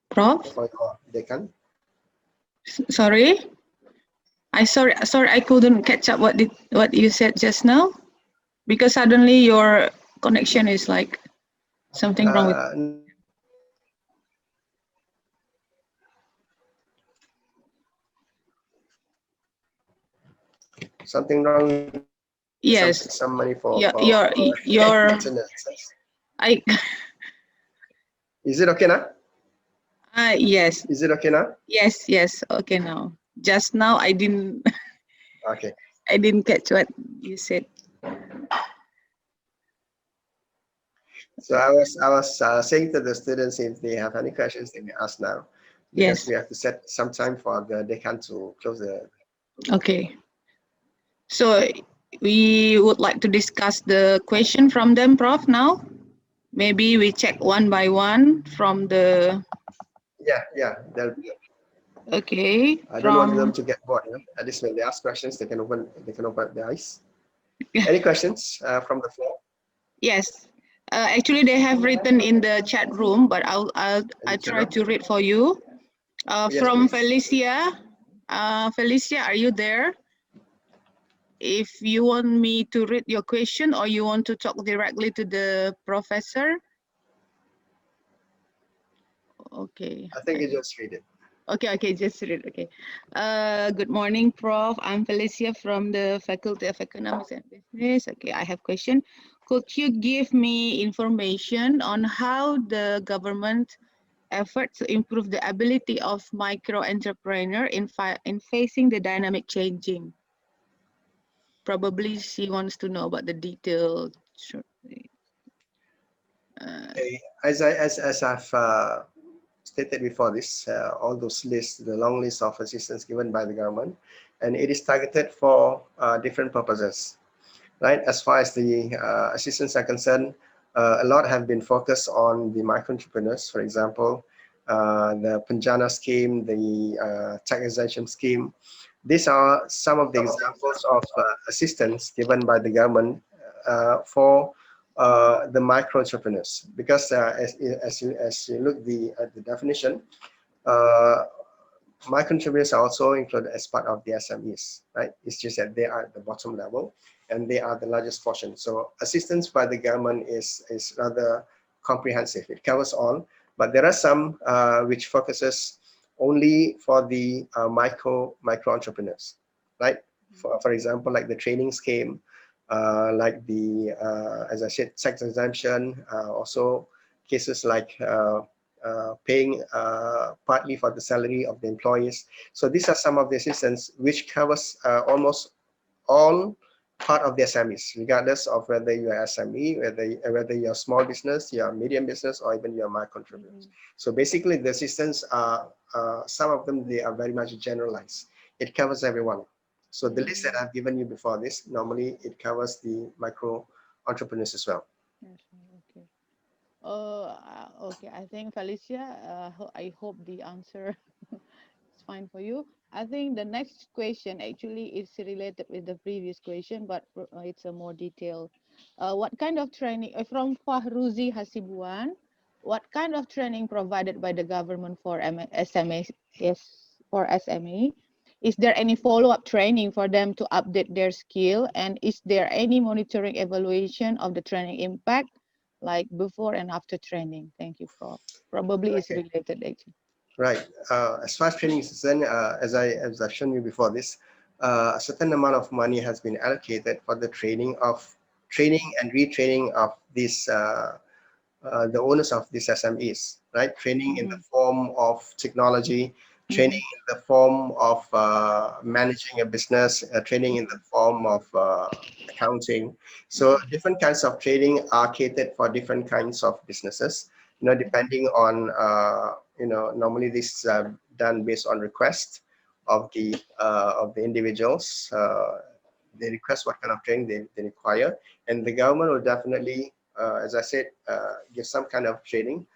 Prof? They can. Sorry, sorry, I couldn't catch up what you said just now, because suddenly your connection is like something wrong with. Something wrong with Yes. some money for your internet. I Is it okay now? Yes. Is it okay now? Yes, okay now. Just now I didn't Okay. I didn't catch what you said. So I was saying to the students, if they have any questions, they may ask now, because Yes. we have to set some time for the decan to close the. Okay. So we would like to discuss the question from them, Prof, now. Maybe we check one by one from the. Yeah. Okay. I don't want them to get bored. At least when they ask questions, they can open their eyes. Any questions from the floor? Yes. Actually, they have written in the chat room, but in the I chat try room? to read for you. Yes, From please. Felicia. Felicia, are you there? If you want me to read your question or you want to talk directly to the professor, okay. I think you just read it. Okay, just read. Okay. Good morning, Prof. I'm Felicia from the Faculty of Economics and Business. Okay, I have question. Could you give me information on how the government effort to improve the ability of micro entrepreneur in facing the dynamic changing? Probably she wants to know about the detail. Sure. Okay. As I've stated before this, all those lists, the long list of assistance given by the government, and it is targeted for different purposes, right? As far as the assistance are concerned, a lot have been focused on the micro entrepreneurs, for example, the Penjana scheme, the tax scheme. These are some of the examples of assistance given by the government for the micro entrepreneurs. Because as you look at the definition, uh, micro entrepreneurs are also included as part of the SMEs, right? It's just that they are at the bottom level and they are the largest portion. So assistance by the government is rather comprehensive. It covers all, but there are some which focuses only for the micro entrepreneurs, right? For example, like the training scheme, like the as I said, tax exemption, also cases like paying partly for the salary of the employees. So these are some of the assistance which covers almost all part of the SMEs, regardless of whether you are SME, whether you're small business, you're medium business, or even you're micro entrepreneurs. So basically, the assistance are some of them they are very much generalized. It covers everyone. So the list that I've given you before this, normally it covers the micro entrepreneurs as well. Yes, okay. Okay. I think Felicia, I hope the answer is fine for you. I think the next question actually is related with the previous question, but it's a more detailed. What kind of training from Fahruzi Hasibuan? What kind of training provided by the government for SME? Yes, for SME. Is there any follow-up training for them to update their skill? And is there any monitoring evaluation of the training impact? Like before and after training. Thank you, Prof. Probably is Okay. related actually. Right. As far as training is concerned, as I've shown you before this, a certain amount of money has been allocated for the training and retraining of these the owners of these SMEs, right? Training in the form of technology, training in the form of managing a business, training in the form of accounting. So different kinds of training are catered for different kinds of businesses. Depending on normally this is done based on request of the individuals. They request what kind of training they require, and the government will definitely, as I said, give some kind of training.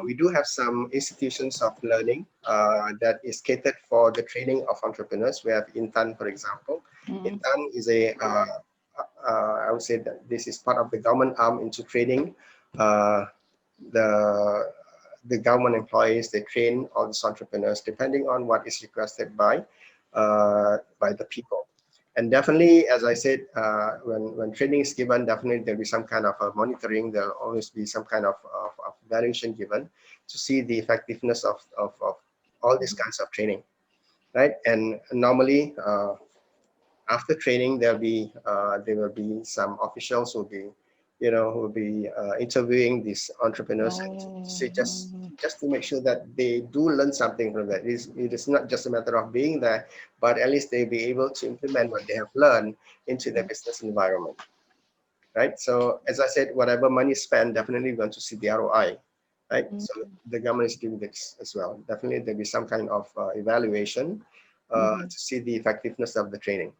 We do have some institutions of learning that is catered for the training of entrepreneurs. We have Intan, for example. Intan is I would say that this is part of the government arm into training uh, the the government employees. They train all these entrepreneurs depending on what is requested by the people. And definitely, as I said, when training is given, definitely there'll be some kind of monitoring. There'll always be some kind of evaluation given to see the effectiveness of all these kinds of training, right? And normally, after training, there will be some officials who will be interviewing these entrepreneurs and to say just to make sure that they do learn something from that. It is not just a matter of being there, but at least they'll be able to implement what they have learned into their business environment, right? So as I said, whatever money spent, definitely we're going to see the ROI, right? So the government is doing this as well. Definitely there'll be some kind of evaluation to see the effectiveness of the training,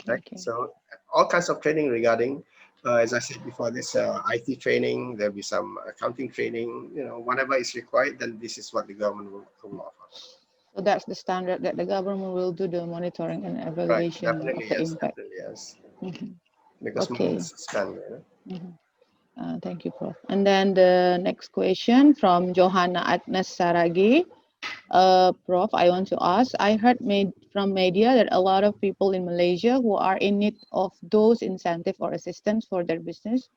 right? Okay. So all kinds of training regarding, as I said before, this IT training, there'll be some accounting training, whatever is required, then this is what the government will offer. So that's the standard that the government will do the monitoring and Right, evaluation of definitely the yes, impact. definitely yes, Mhm. because money Okay. is spent. Mhm. Thank you, Prof. And then the next question from Johanna Agnes Saragi. Prof, I want to ask, I heard from media that a lot of people in Malaysia who are in need of those incentive or assistance for their business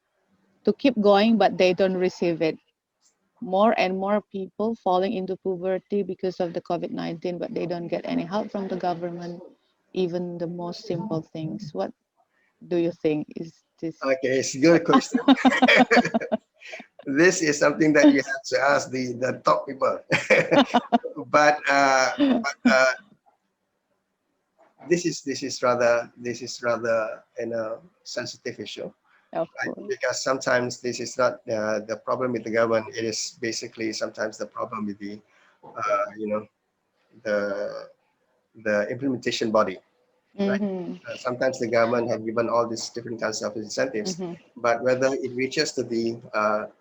to keep going, but they don't receive it. More and more people falling into poverty because of the COVID-19, but they don't get any help from the government, even the most simple things. What do you think is this? Okay, it's a good question. This is something that you have to ask the top people. but this is rather sensitive issue, Of right? course. Because sometimes this is not the problem with the government. It is basically sometimes the problem with the you know the the implementation body, right? Mm-hmm. Sometimes the government have given all these different kinds of incentives, Mm-hmm. but whether it reaches to the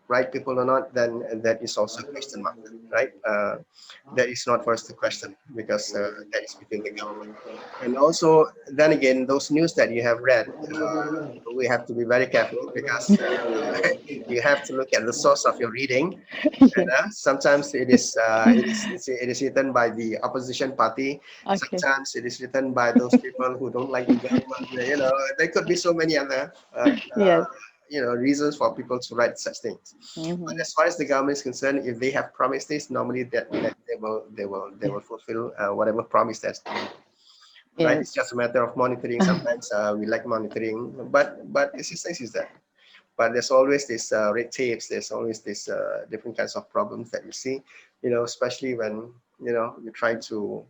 right people or not, then that is also a question mark, right? That is not for us to question because that is between the government. And also, then again, those news that you have read, we have to be very careful because you have to look at the source of your reading. And Yes. sometimes it is written by the opposition party. Okay. Sometimes it is written by those people who don't like the government. There could be so many other Yes. reasons for people to write such things. But Mm-hmm. as far as the government is concerned, if they have promised this, normally that they will fulfill whatever promise that's made. Right? It's Yes. just a matter of monitoring. Sometimes we like monitoring, but assistance is there. But there's always this red tapes. There's always this different kinds of problems that you see. Especially when you try to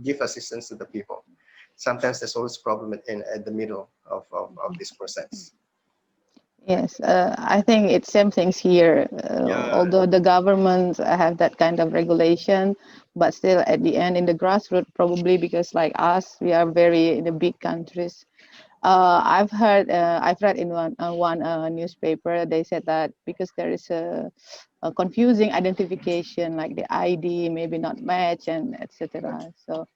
give assistance to the people. Sometimes there's always a problem at the middle of this process. Yes, I think it's same things here. Yeah, Although the governments have that kind of regulation, but still at the end in the grassroots, probably because like us, we are very in the big countries. I've read in one newspaper, they said that because there is a confusing identification, like the ID maybe not match and etc. So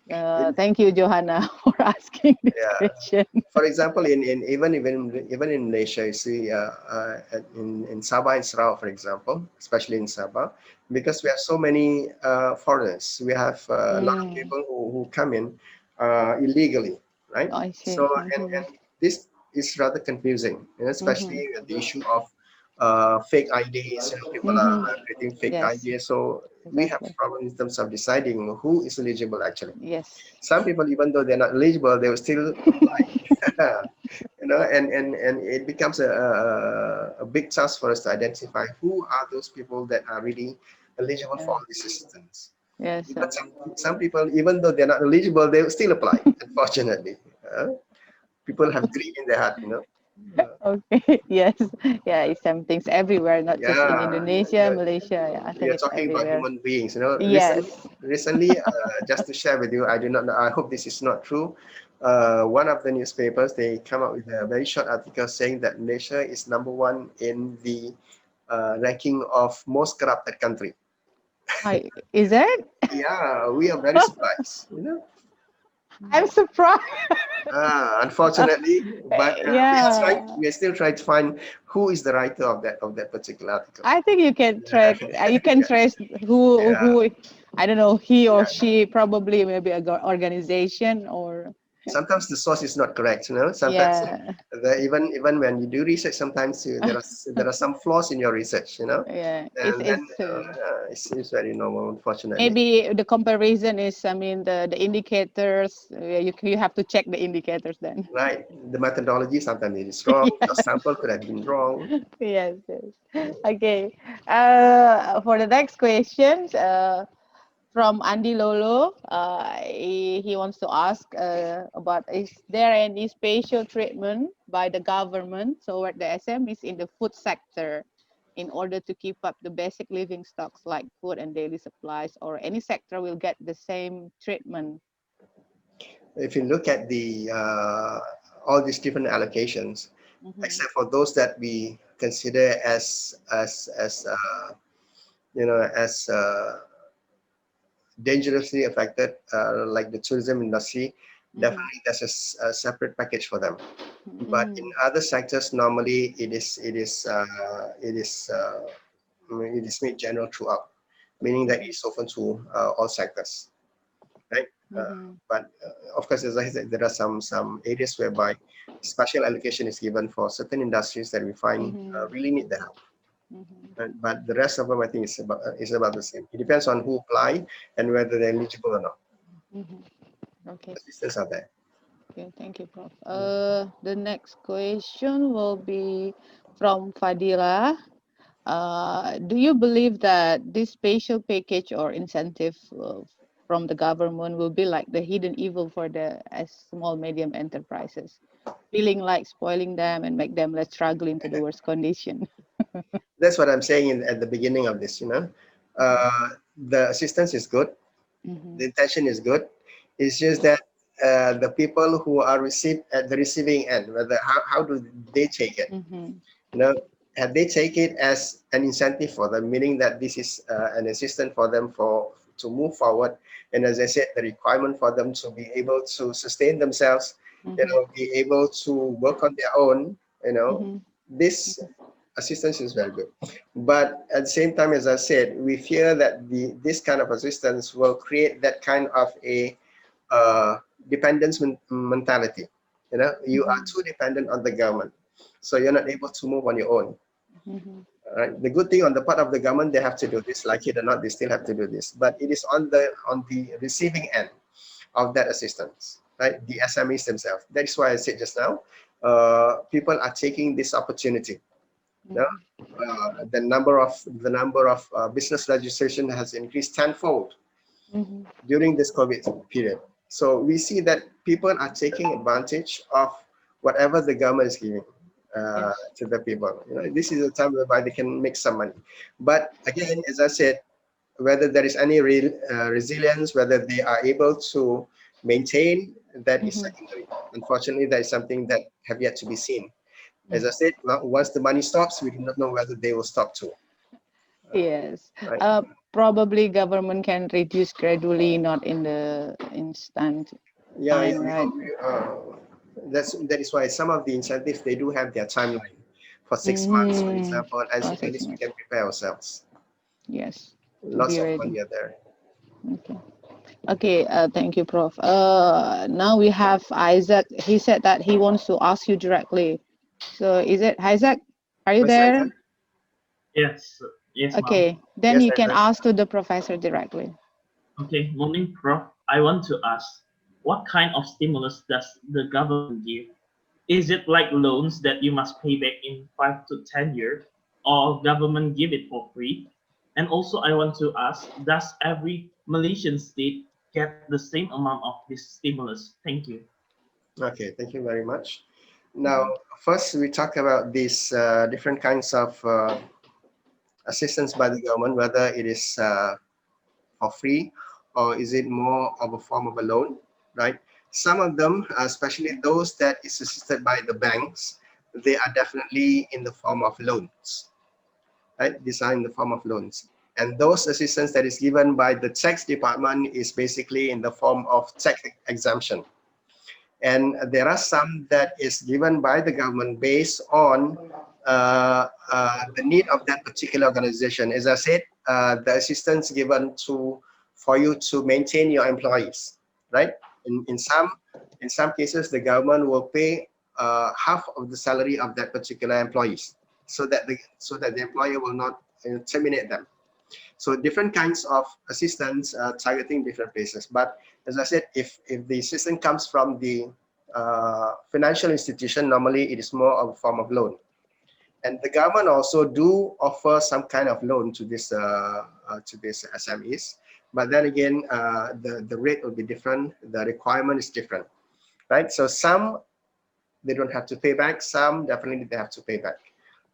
in, thank you, Johanna, for asking this yeah. question. For example, in even in Malaysia, you see in Sabah and Sarawak, for example, especially in Sabah, because we have so many foreigners, we have a lot of Mm, people who come in illegally, right? I see. So Mm-hmm. and this is rather confusing, especially Mm-hmm. the issue of fake IDs. People are Mm-hmm. creating fake Yes, IDs, so we have exactly. problems in terms of deciding who is eligible actually. Yes. Some people, even though they're not eligible, they will still apply. And it becomes a big task for us to identify who are those people that are really eligible Yeah. for this assistance. Yes. But some people, even though they're not eligible, they will still apply. Unfortunately, people have greed in their heart. Okay. Yes. Yeah. It's some things everywhere, not just in Yeah, Indonesia, Malaysia. Yeah, I we think are it's talking about everywhere. human beings. Yes. Recently, just to share with you, I do not know. I hope this is not true. One of the newspapers they come up with a very short article saying that Malaysia is number one in the ranking of most corrupted country. I is that? Yeah, we are very surprised. I'm surprised. Unfortunately, but Yeah. we are still trying to find who is the writer of that particular article. I think you can track. You can Yeah, trace who yeah, who. I don't know. He or yeah. she probably maybe a organization or Sometimes the source is not correct. Sometimes yeah. even when you do research, sometimes there are some flaws in your research. Yeah. And then It's it's very normal, unfortunately. maybe the comparison is, I mean, the indicators. You have to check the indicators then. Right, the methodology sometimes it is wrong. Your Yeah. sample could have been wrong. Yes. Yes. Okay. For the next questions, from Andy Lolo, he wants to ask about is there any special treatment by the government toward the SMEs in the food sector in order to keep up the basic living stocks like food and daily supplies, or any sector will get the same treatment? If you look at the all these different allocations, Mm-hmm. except for those that we consider as dangerously affected, like the tourism industry, Mm-hmm. definitely there's a separate package for them. But in other sectors, normally it is made general throughout, meaning that it's open to all sectors, right? But of course, as I said, there are some areas whereby special allocation is given for certain industries that we find really need the help. But the rest of them, I think, is about the same. It depends on who apply and whether they're eligible or not. Okay. Assistance are there. Okay, thank you, Prof. The next question will be from Fadila. Do you believe that this special package or incentive from the government will be like the hidden evil for the small medium enterprises, feeling like spoiling them and make them less struggle into the worst condition? That's what I'm saying at the beginning of this. The assistance is good, the intention is good. It's just that the people who are at the receiving end, whether how do they take it? You know, have they take it as an incentive for them, meaning that this is an assistance for them to move forward, and as I said, the requirement for them to be able to sustain themselves, be able to work on their own, this assistance is very good. But at the same time, as I said, we fear that this kind of assistance will create that kind of a dependence mentality. You are too dependent on the government, so you're not able to move on your own. Right? The good thing on the part of the government, they have to do this, like it or not, they still have to do this. But it is on the receiving end of that assistance, right? The SMEs themselves. That is why I said just now, people are taking this opportunity. The number of business registration has increased tenfold during this COVID period. So we see that people are taking advantage of whatever the government is giving to the people. This is a time whereby they can make some money. But again, as I said, whether there is any real resilience, whether they are able to maintain, that is secondary. Unfortunately, that is something that have yet to be seen. As I said, once the money stops, we do not know whether they will stop too. Yes. Right? Probably government can reduce gradually, not in the instant Yeah, yeah, time, we right? hope. That is why some of the incentives they do have their timeline for 6 months, for example, as For at six least we months. can prepare ourselves. Yes, to Lots be of ready. money are there. Okay. Okay, thank you, Prof. Now we have Isaac. He said that he wants to ask you directly. So is it Isaac? Are you Mr. there? Isaac? Yes, yes, ma'am. Okay, then Yes, you can Isaac. ask to the professor directly. Okay, morning, Prof. I want to ask, what kind of stimulus does the government give? Is it like loans that you must pay back in 5 to 10 years, or government give it for free? And also, I want to ask, does every Malaysian state get the same amount of this stimulus? Thank you. Okay, thank you very much. Now, first we talk about these different kinds of assistance by the government, whether it is for free or is it more of a form of a loan, right? Some of them, especially those that is assisted by the banks, they are definitely in the form of loans, right? These are in the form of loans. And those assistance that is given by the tax department is basically in the form of tax exemption. And there are some that is given by the government based on the need of that particular organization. As I said, the assistance given for you to maintain your employees, right? In some cases, the government will pay half of the salary of that particular employees, so that the employer will not terminate them. So different kinds of assistance targeting different places. But as I said, if the assistance comes from the financial institution, normally it is more of a form of loan. And the government also do offer some kind of loan to this SMEs. But then again, the rate will be different. The requirement is different, right? So some they don't have to pay back. Some definitely they have to pay back,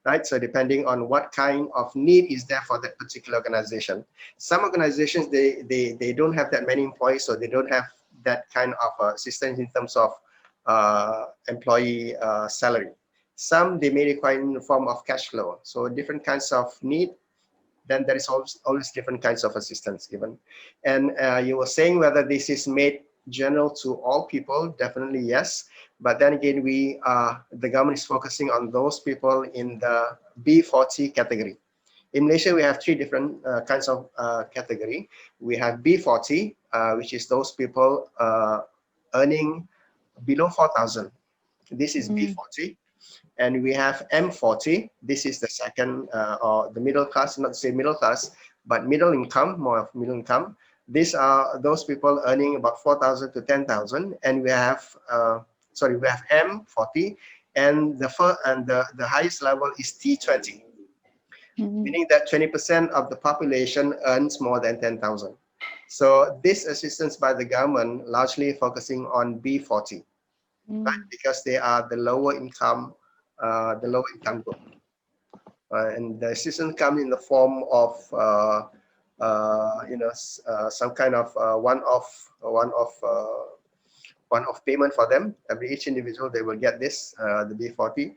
right? So depending on what kind of need is there for that particular organization. Some organizations, they don't have that many employees, so they don't have that kind of assistance in terms of employee salary. Some, they may require in the form of cash flow. So different kinds of need, then there is always different kinds of assistance given. And you were saying whether this is made general to all people, definitely yes. But then again, the government is focusing on those people in the B40 category. In Malaysia, we have three different kinds of category. We have B40, which is those people earning below 4,000. This is B40. And we have M40. This is the second or the middle class, not to say middle class, but middle income, more of middle income. These are those people earning about 4,000 to 10,000. And we have, we have M40, and the highest level is T20, meaning that 20% of the population earns more than 10,000. So this assistance by the government largely focusing on B40, right? Because they are the lower income group. And the assistance comes in the form of some kind of one-off payment for them. Each individual, they will get this, the B40.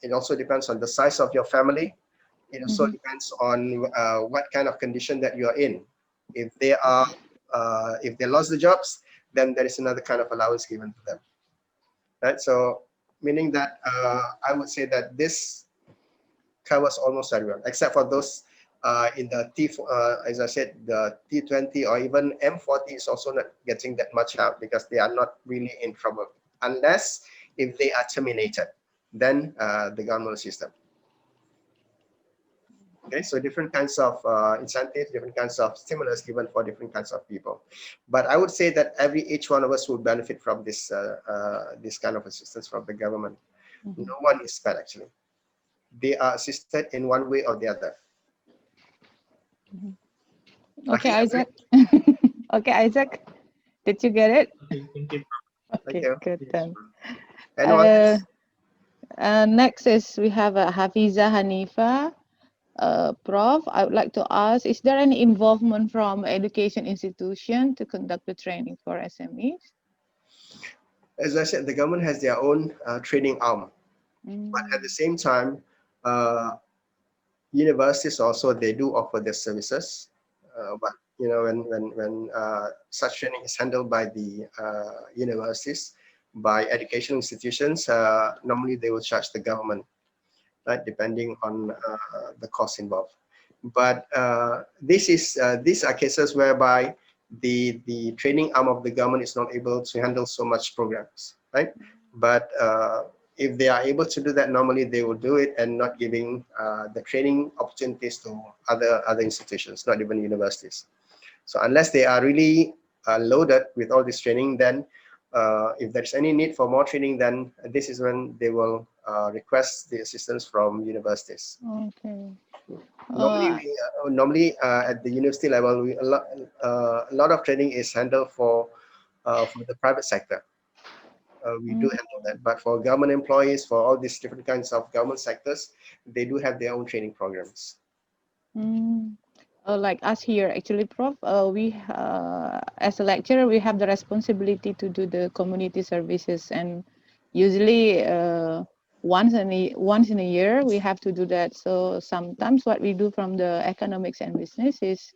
It also depends on the size of your family. It also depends on what kind of condition that you are in. If they lost the jobs, then there is another kind of allowance given to them. Right. So meaning that I would say that this covers almost everyone, except for those in the as I said, the T20 or even M40 is also not getting that much help because they are not really in trouble, unless if they are terminated, then the government system. Okay, so different kinds of incentives, different kinds of stimulus given for different kinds of people. But I would say that each one of us will benefit from this this kind of assistance from the government. No one is spared actually. They are assisted in one way or the other. Okay, Okay, Isaac. Okay, Isaac, did you get it? Okay, thank you. thank Okay, you. good Yes, then. bro. Anyone else? Next is we have Hafiza Hanifa. Prof, I would like to ask, is there any involvement from education institution to conduct the training for SMEs? As I said, the government has their own training arm, but at the same time, uh, universities also, they do offer their services. But you know, when such training is handled by the universities, by educational institutions, normally they will charge the government, right, depending on the cost involved. But these are cases whereby the training arm of the government is not able to handle so much programs, right? But if they are able to do that, normally they will do it and not giving the training opportunities to other institutions, not even universities. So unless they are really loaded with all this training, then if there's any need for more training, then this is when they will request the assistance from universities. Okay. Normally, at the university level, a lot of training is handled for the private sector. We do handle that, but for government employees, for all these different kinds of government sectors, they do have their own training programs. Like us here, actually, Prof, we as a lecturer, we have the responsibility to do the community services, and usually once in a year we have to do that. So sometimes what we do from the economics and business is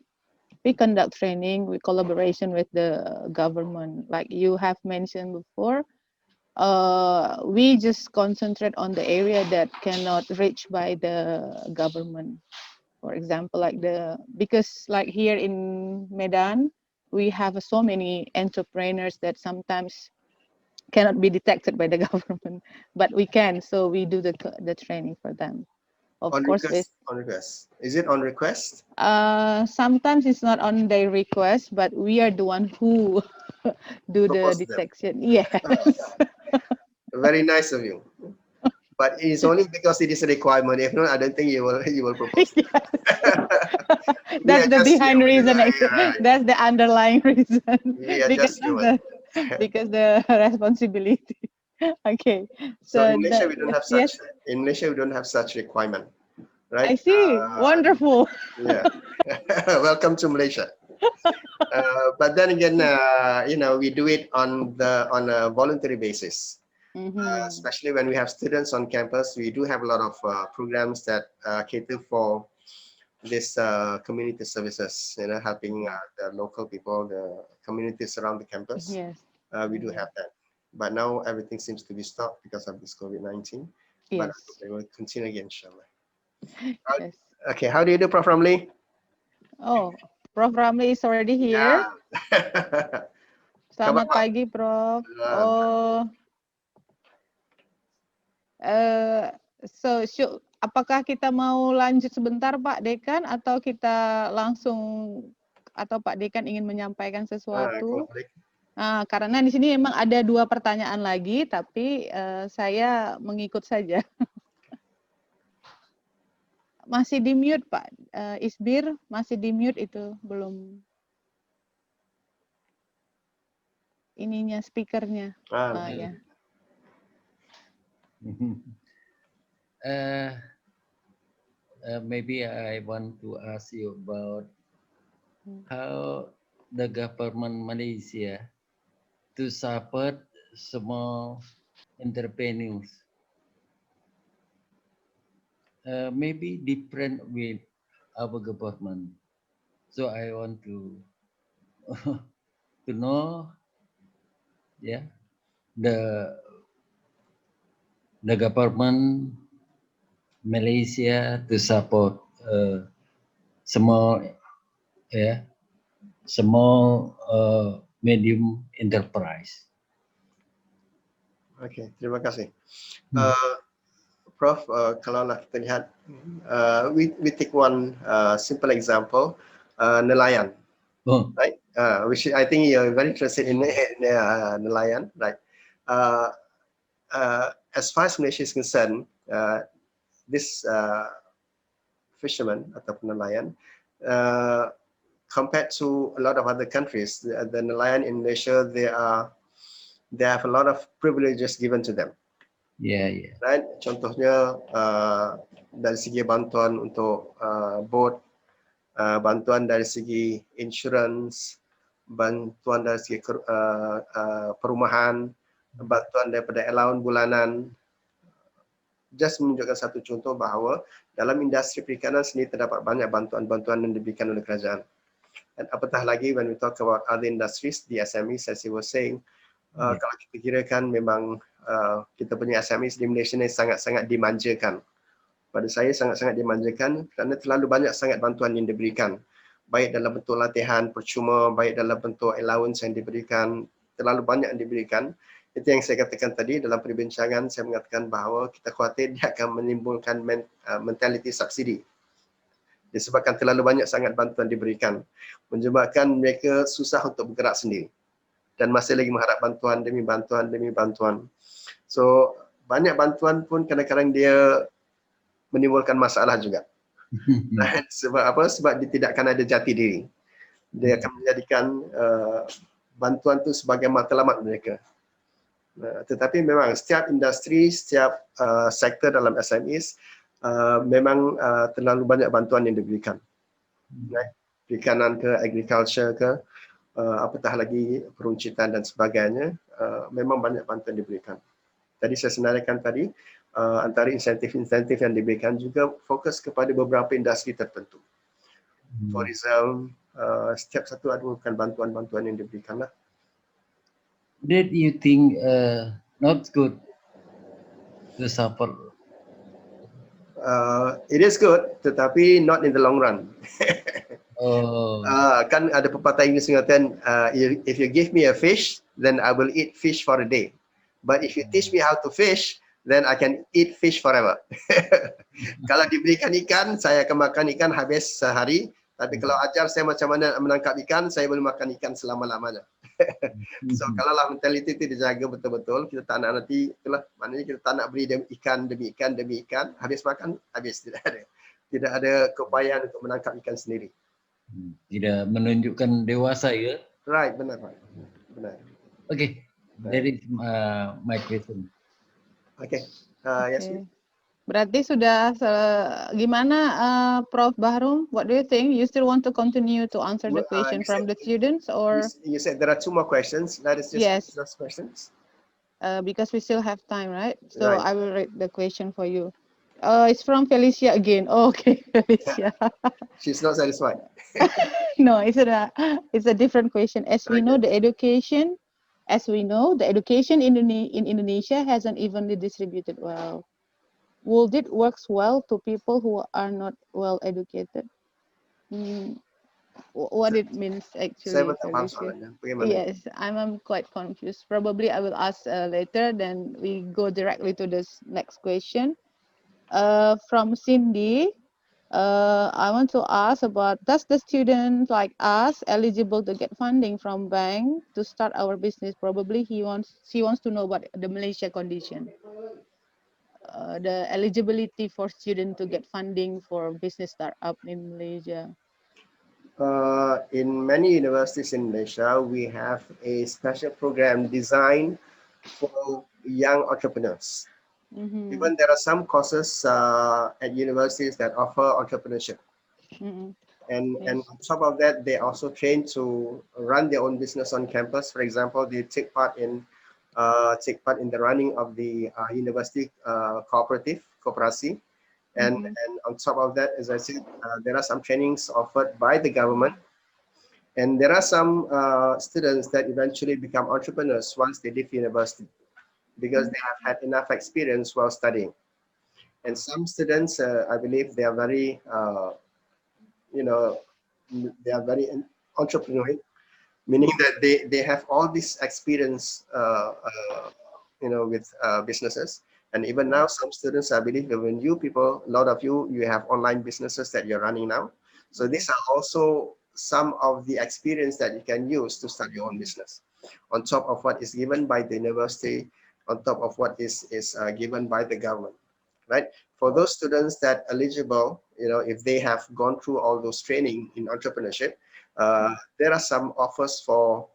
we conduct training with collaboration with the government, like you have mentioned before. We just concentrate on the area that cannot reach by the government. For example, because like here in Medan, we have so many entrepreneurs that sometimes cannot be detected by the government, but we can, so we do the training for them. Of On course, with request, on request. Is it on request? sometimes it's not on their request, but we are the one who do the Propose them. detection. Yes. Very nice of you. But it is only because it is a requirement. If not, I don't think you will propose them. Yes. We That's are the just behind human, reason. right? That's the underlying reason We are because just of human. the responsibility. Okay, So so in Malaysia, we don't have yes, such. In Malaysia, we don't have such requirement, right? I see. Wonderful. Yeah. Welcome to Malaysia. But then again, we do it on a voluntary basis. Mm-hmm. Especially when we have students on campus, we do have a lot of programs that cater for this community services. Helping the local people, the communities around the campus. Yes. We do have that. but now everything seems to be stopped because of this COVID-19. But I hope Yes. they will continue again, inshallah. How- Yes. Okay, how do you do, Prof. Ramli? Oh, Prof. Ramli is already here. Yeah. Kabar Selamat Pak? pagi, Prof. Uh, Oh, apakah kita mau lanjut sebentar, Pak Dekan, atau kita langsung, atau Pak Dekan ingin menyampaikan kalau sesuatu? boleh. Karena di sini memang ada 2 pertanyaan lagi, tapi saya mengikut saja. Masih di mute, Pak. Isbir masih di mute itu, belum ininya, speakernya. Ya. Maybe I want to ask you about how the government Malaysia to support small entrepreneurs. Maybe different with our government. So I want to to know, yeah, the government Malaysia to support small, yeah, small medium enterprise. Okay, terima kasih. Prof, kalau nak kita lihat, we take one simple example, nelayan, right? Which I think you're very interested in nelayan, right? As far as Malaysia is concerned, this fisherman atau nelayan, compared to a lot of other countries, the nelayan in Malaysia, they have a lot of privileges given to them. Yeah. Right? Contohnya dari segi bantuan untuk boat, bantuan dari segi insurance, bantuan dari segi perumahan, bantuan daripada allowance bulanan. Just menunjukkan satu contoh bahawa dalam industri perikanan sendiri terdapat banyak bantuan-bantuan yang diberikan oleh kerajaan. Dan apatah lagi when we talk about other industries, the SMEs as you were saying, kalau kita kirakan memang kita punya SMEs di Malaysia ini sangat-sangat dimanjakan. Pada saya sangat-sangat dimanjakan kerana terlalu banyak sangat bantuan yang diberikan. Baik dalam bentuk latihan percuma, baik dalam bentuk allowance yang diberikan, terlalu banyak yang diberikan. Itu yang saya katakan tadi dalam perbincangan, saya mengatakan bahawa kita khawatir dia akan menimbulkan mentaliti subsidi. Disebabkan terlalu banyak sangat bantuan diberikan. Menyebabkan mereka susah untuk bergerak sendiri. Dan masih lagi mengharap bantuan demi bantuan demi bantuan. So, banyak bantuan pun kadang-kadang dia menimbulkan masalah juga. Sebab apa? Sebab dia tidak akan ada jati diri. Dia akan menjadikan bantuan itu sebagai matlamat mereka. Tetapi memang setiap industri, setiap sektor dalam SMEs memang terlalu banyak bantuan yang diberikan. Perikanan ke, agriculture ke, apatah lagi peruncitan dan sebagainya, memang banyak bantuan diberikan. Tadi saya senaraikan tadi, antara insentif-insentif yang diberikan juga fokus kepada beberapa industri tertentu. Tourism, setiap satu ada bukan bantuan-bantuan yang diberikan lah. Did you think not good to support? It is good, tetapi not in the long run. Kan ada pepatah Inggeris mengatakan, if you give me a fish, then I will eat fish for a day. But if you teach me how to fish, then I can eat fish forever. Kalau diberikan ikan, saya akan makan ikan habis sehari. Tapi kalau ajar saya macam mana menangkap ikan, saya boleh makan ikan selama-lamanya. So kalau lah mentaliti itu dijaga betul-betul, kita tak nak nanti, itulah maknanya kita tak nak beri ikan demi ikan demi ikan, habis makan, habis. Tidak ada keupayaan untuk menangkap ikan sendiri. Tidak menunjukkan dewasa ya? Right, benar Pak. Benar. Okay, that is my question. Okay, yes. Berarti sudah gimana Prof. Baharom? What do you think? You still want to continue to answer the question from the students, or? You said there are 2 more questions. Let us just answer those questions. Because we still have time, right? So Right. I will read the question for you. It's from Felicia again. Oh, okay, Felicia. She's not satisfied. No, it's a different question. As we know, the education As we know, the education in Indonesia hasn't evenly distributed well. Would it works well to people who are not well educated? Hmm, what it means Saya actually, pun tak faham Felicia? soalannya. Bagaimana? Yes, I'm quite confused. Probably I will ask later. Then we go directly to this next question. From Cindy. I want to ask about, does the student like us eligible to get funding from bank to start our business? Probably she wants to know about the Malaysia condition, the eligibility for student to get funding for business startup in Malaysia. In many universities in Malaysia, we have a special program designed for young entrepreneurs. Mm-hmm. Even there are some courses at universities that offer entrepreneurship. Mm-hmm. And Yes. on top of that, they also train to run their own business on campus. For example, they take part in the running of the university cooperative, kooperasi. Mm-hmm. And on top of that, as I said, there are some trainings offered by the government. And there are some students that eventually become entrepreneurs once they leave university because they have had enough experience while studying. And some students, I believe, they are very, you know, they are very entrepreneurial, meaning that they have all this experience, with businesses. And even now, some students, I believe, that when you people, a lot of you have online businesses that you're running now. So these Yes. are also some of the experience that you can use to start your own business, on top of what is given by the university, on top of what is given by the government, right? For those students that eligible, if they have gone through all those training in entrepreneurship, there are some offers for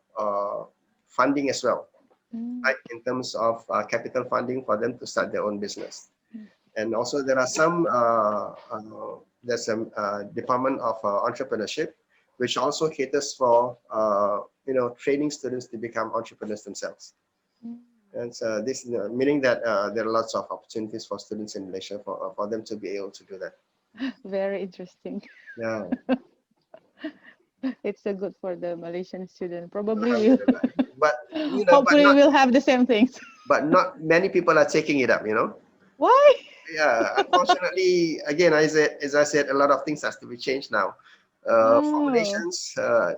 funding as well, Mm. right? In terms of capital funding for them to start their own business. And also there are some, there's a department of entrepreneurship, which also caters for, training students to become entrepreneurs themselves. Mm. And so this, meaning that there are lots of opportunities for students in Malaysia for them to be able to do that. Very interesting. Yeah. It's a good for the Malaysian student. Probably we'll, Alhamdulillah. But hopefully we'll have the same things. not many people are taking it up. Why? Yeah, unfortunately, again, as I said, a lot of things has to be changed now. For Oh, Malaysians,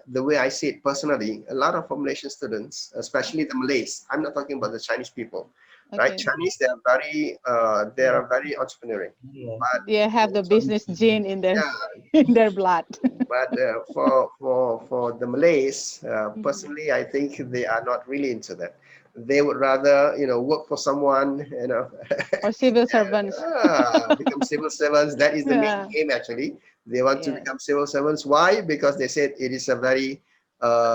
the way I see it personally, a lot of Malaysian students, especially the Malays, I'm not talking about the Chinese people, right? okay. Chinese, they are very entrepreneurial, Yeah. but They have the also, business gene in their yeah, in their blood. but for the Malays, Mhm. personally, I think they are not really into that. They would rather work for someone. Or civil servants. Become civil servants. That is the main Yeah. aim actually. They want to Yes. become civil servants. Why? Because they said it is a very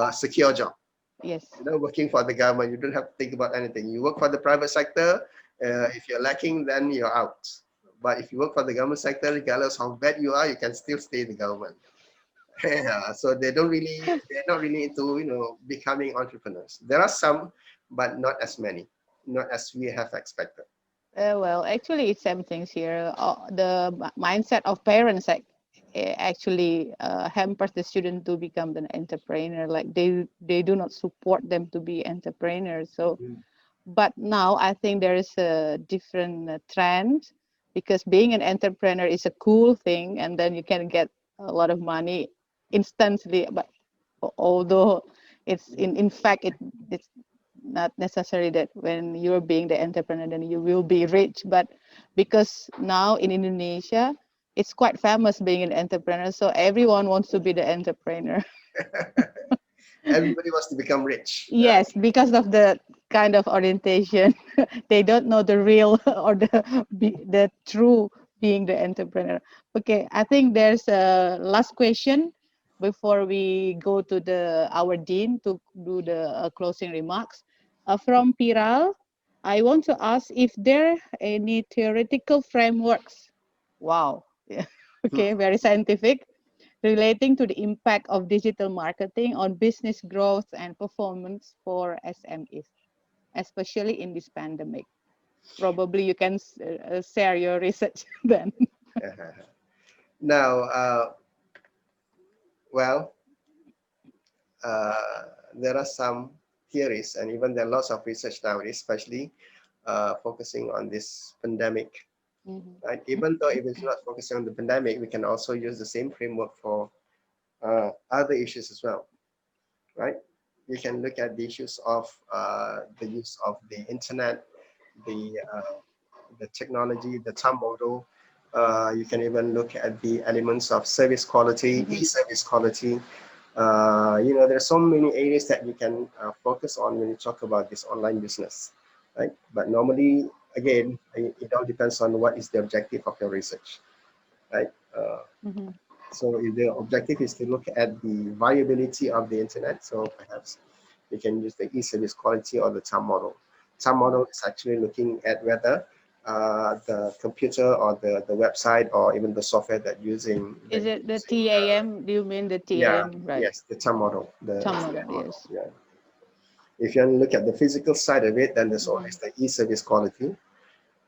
secure job. Yes. Working for the government, you don't have to think about anything. You work for the private sector. If you're lacking, then you're out. But if you work for the government sector, regardless how bad you are, you can still stay in the government. Yeah, so they're not really into becoming entrepreneurs. There are some, but not as many, not as we have expected. Well, actually, it's same things here. The mindset of parents actually hampers the student to become an entrepreneur. Like they do not support them to be entrepreneurs. So, but now I think there is a different trend because being an entrepreneur is a cool thing, and then you can get a lot of money instantly. But although it's in fact it's not necessary that when you're being the entrepreneur then you will be rich, but because now in Indonesia it's quite famous being an entrepreneur, so everyone wants to be the entrepreneur. Everybody wants to become rich, right? Yes, because of the kind of orientation. They don't know the real or the true being the entrepreneur. Okay, I think there's a last question before we go to the our dean to do the closing remarks. From Piral, I want to ask if there are any theoretical frameworks. Wow. Hmm. Okay, very scientific, relating to the impact of digital marketing on business growth and performance for SMEs, especially in this pandemic. Probably you can share your research then. Now, well, there are some theories, and even there are lots of research nowadays, especially focusing on this pandemic. Mhm. Right? Even though if it's not focusing on the pandemic, we can also use the same framework for other issues as well. Right? You can look at the issues of the use of the internet, the technology, the TAM model. You can even look at the elements of service quality, e-service quality. There's so many areas that you can focus on when you talk about this online business, right? But normally, again, it all depends on what is the objective of your research, right? Mhm. So if the objective is to look at the viability of the internet, so perhaps you can use the e-service quality or the TAM model. TAM model is actually looking at whether the computer or the website or even the software Is it the TAM? Do you mean the yeah, TAM, right? yes, the TAM model, the TAM TAM model, model. yes. Yeah. If you look at the physical side of it, then there's Mhm. always the e-service quality.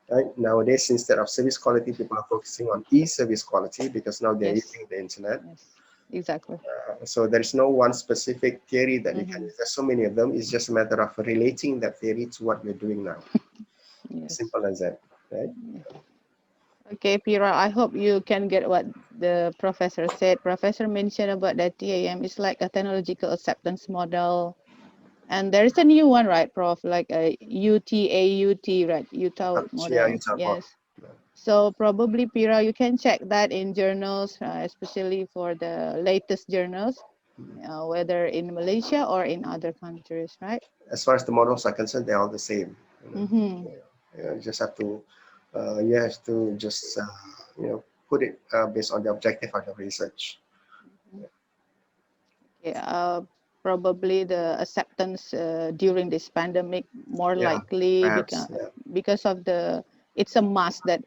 Right? Nowadays, instead of service quality, people are focusing on e-service quality because now they're Yes, using the internet. yes, exactly. So there's no one specific theory that you can Mhm. use. There's so many of them. It's just a matter of relating that theory to what we're doing now. Yes. Simple as that, right? Okay, Pira, I hope you can get what the professor said. Professor mentioned about that TAM is like a technological acceptance model. And there is a new one, right, Prof? Like a UTAUT, right? UTAUT Yeah, model. it's a model. Yes. So probably, Pira, you can check that in journals, especially for the latest journals, whether in Malaysia or in other countries, right? As far as the models are concerned, they're all the same. Mm-hmm. You just have to, put it based on the objective of the research. Yeah, probably the acceptance during this pandemic more Yeah, likely perhaps. Yeah, because of the it's a must that,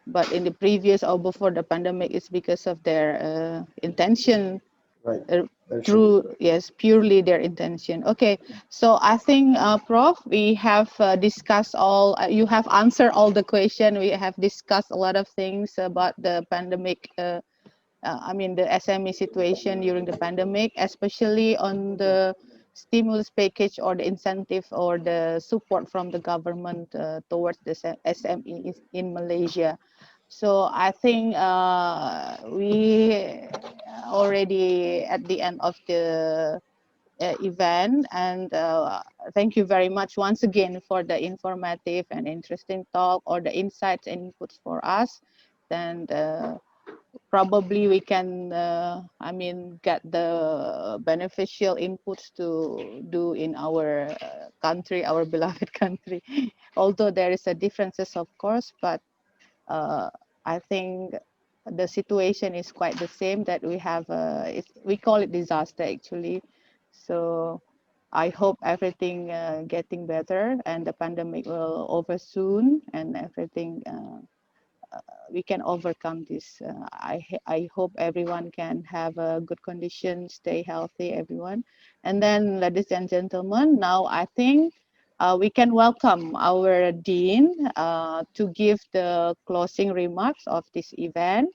but in the previous or before the pandemic it's because of their intention, right. uh, Very true. through, yes, purely their intention. Okay, so I think, Prof, we have discussed all, you have answered all the question. We have discussed a lot of things about the pandemic, I mean the SME situation during the pandemic, especially on the stimulus package or the incentive or the support from the government towards the SME in Malaysia. So I think we already at the end of the event, and thank you very much once again for the informative and interesting talk or the insights and inputs for us. And probably we can, I mean, get the beneficial inputs to do in our country, our beloved country. Although there is a differences, of course, but uh, I think the situation is quite the same, that we have we call it disaster actually. So I hope everything getting better and the pandemic will over soon and everything we can overcome this. I hope everyone can have a good condition, stay healthy, everyone. And then, ladies and gentlemen, now I think we can welcome our Dean to give the closing remarks of this event.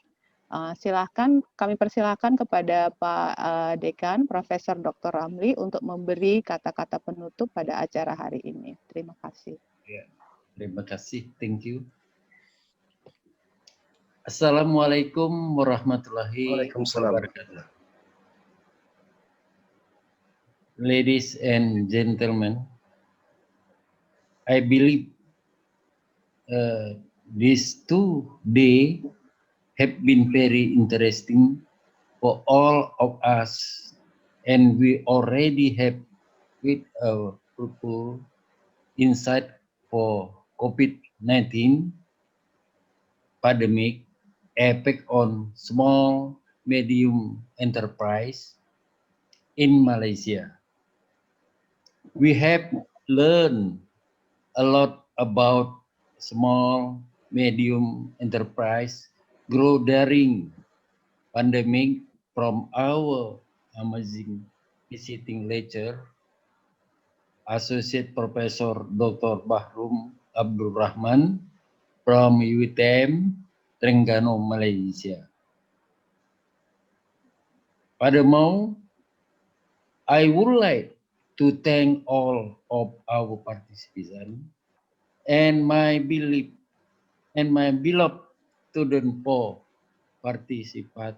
Silakan, kami persilakan kepada Pak Dekan, Profesor Dr. Ramli untuk memberi kata-kata penutup pada acara hari ini. Terima kasih. Ya, terima kasih. Thank you. Assalamualaikum warahmatullahi Waalaikumsalam. wabarakatuh. Ladies and gentlemen, I believe these 2 days have been very interesting for all of us, and we already have with a fruitful insight for COVID-19 pandemic effect on small medium enterprise in Malaysia. We have learned a lot about small medium enterprise grow during pandemic from our amazing visiting lecturer, Associate Professor Dr. Baharom Abdul Rahman from UTM Terengganu, Malaysia. Furthermore, I would like to thank all of our participants and my belief and my beloved student for participate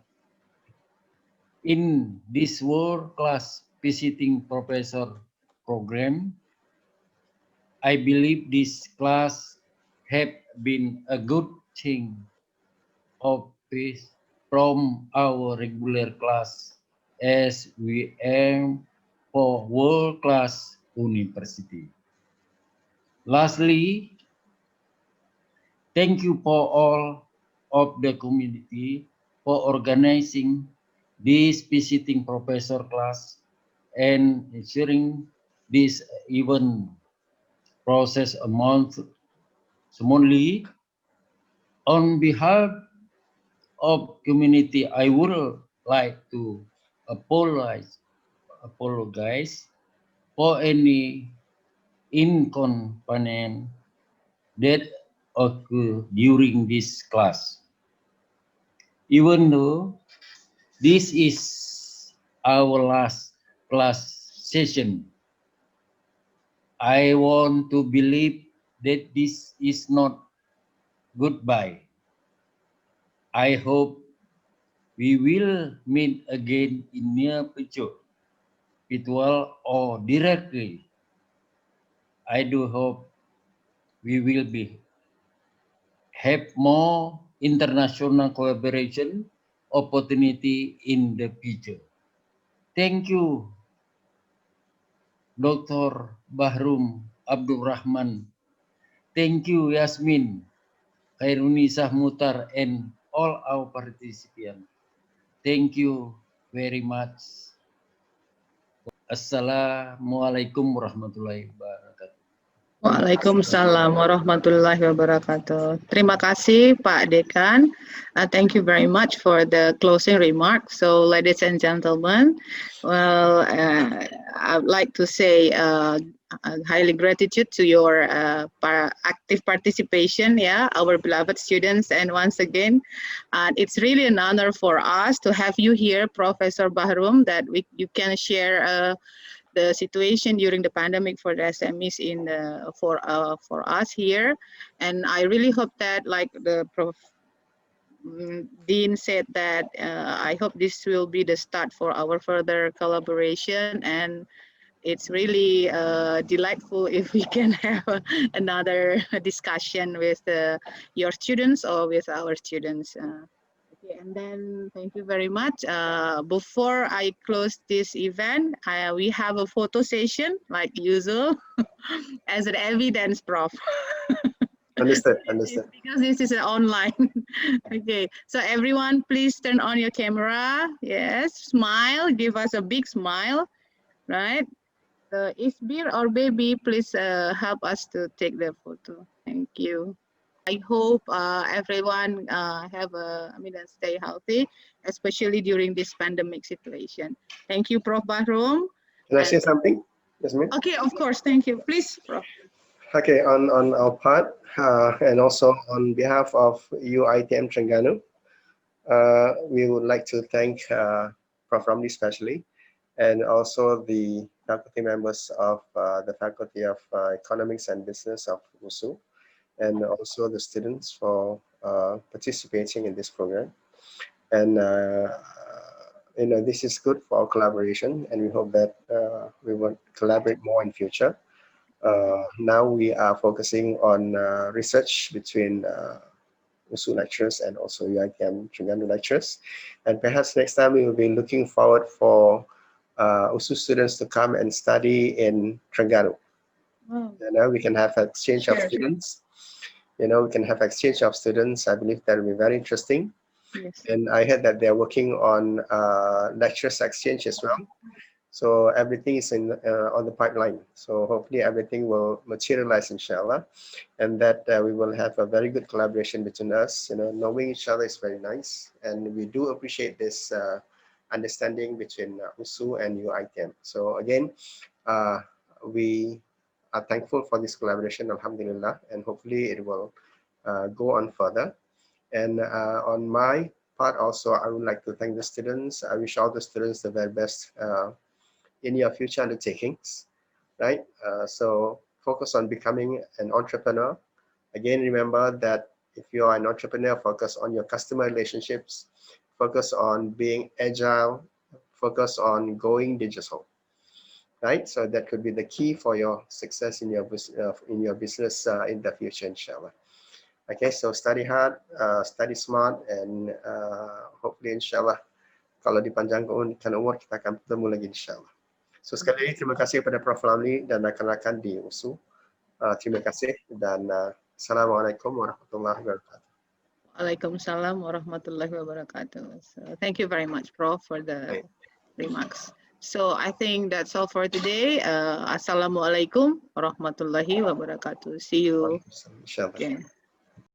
in this world-class visiting professor program. I believe this class have been a good thing of peace from our regular class as we aim for world-class university. Lastly, thank you for all of the community for organizing this visiting professor class and ensuring this event process a month smoothly. On behalf of community, I would like to apologize apologize for any inconvenience that occurred during this class. Even though this is our last class session, I want to believe that this is not goodbye. I hope we will meet again in near future, virtual or directly. I do hope we will be have more international collaboration opportunity in the future. Thank you, Dr. Baharom Abdul Rahman. Thank you, Yasmin, Khairuni Sahmutar, and all our participants. Thank you very much. Assalamualaikum warahmatullahi wabarakatuh. Waalaikumsalam warahmatullahi wabarakatuh. Terima kasih Pak Dekan. Thank you very much for the closing remarks. So, ladies and gentlemen, well, I would like to say highly gratitude to your active participation, yeah, our beloved students. And once again, it's really an honor for us to have you here, Professor Baharom, that you can share the situation during the pandemic for the SMEs in the for us here, and I really hope that, like the Dean said, that I hope this will be the start for our further collaboration, and it's really delightful if we can have another discussion with your students or with our students. Okay, and then thank you very much. Before I close this event, we have a photo session like usual as an evidence, Prof. Understood. Understood. Because this is online. Okay, so everyone, please turn on your camera. Yes, smile. Give us a big smile, right? Isbir or baby, please help us to take the photo. Thank you. I hope everyone stay healthy, especially during this pandemic situation. Thank you, Prof. Baharom. Can I say something, Yasmin? Okay, of course. Thank you. Please, Prof. Okay, on our part, and also on behalf of UITM Terengganu, we would like to thank Prof. Ramli especially, and also the faculty members of the Faculty of Economics and Business of USU, and also the students for participating in this program. And this is good for our collaboration, and we hope that we will collaborate more in future. Now we are focusing on research between USU lecturers and also UITM Terengganu lecturers, and perhaps next time we will be looking forward for USU students to come and study in Terengganu. Wow. We can have exchange of students. We can have exchange of students. I believe that will be very interesting. Yes. And I heard that they are working on lectures exchange as well. So everything is on the pipeline. So hopefully everything will materialize, inshallah, and that we will have a very good collaboration between us. Knowing each other is very nice, and we do appreciate this understanding between USU and UITM. So again, we are thankful for this collaboration, alhamdulillah, and hopefully it will go on further. And on my part also, I would like to thank the students. I wish all the students the very best in your future undertakings. right? So focus on becoming an entrepreneur. Again, remember that if you are an entrepreneur, focus on your customer relationships, focus on being agile, focus on going digital, right? So that could be the key for your success in your business in the future, inshallah. Okay, so study hard, study smart, and hopefully, inshallah, kalau dipanjangkan umur kita akan bertemu lagi, inshallah. So sekali lagi terima kasih kepada Prof. Ramli dan rakan-rakan di USU. Terima kasih dan Assalamualaikum warahmatullahi wabarakatuh. Waalaikumsalam warahmatullahi wabarakatuh. So thank you very much, Prof, for the Baik. remarks. So I think that's all for today. Assalamualaikum warahmatullahi wabarakatuh. See you Inshallah. again.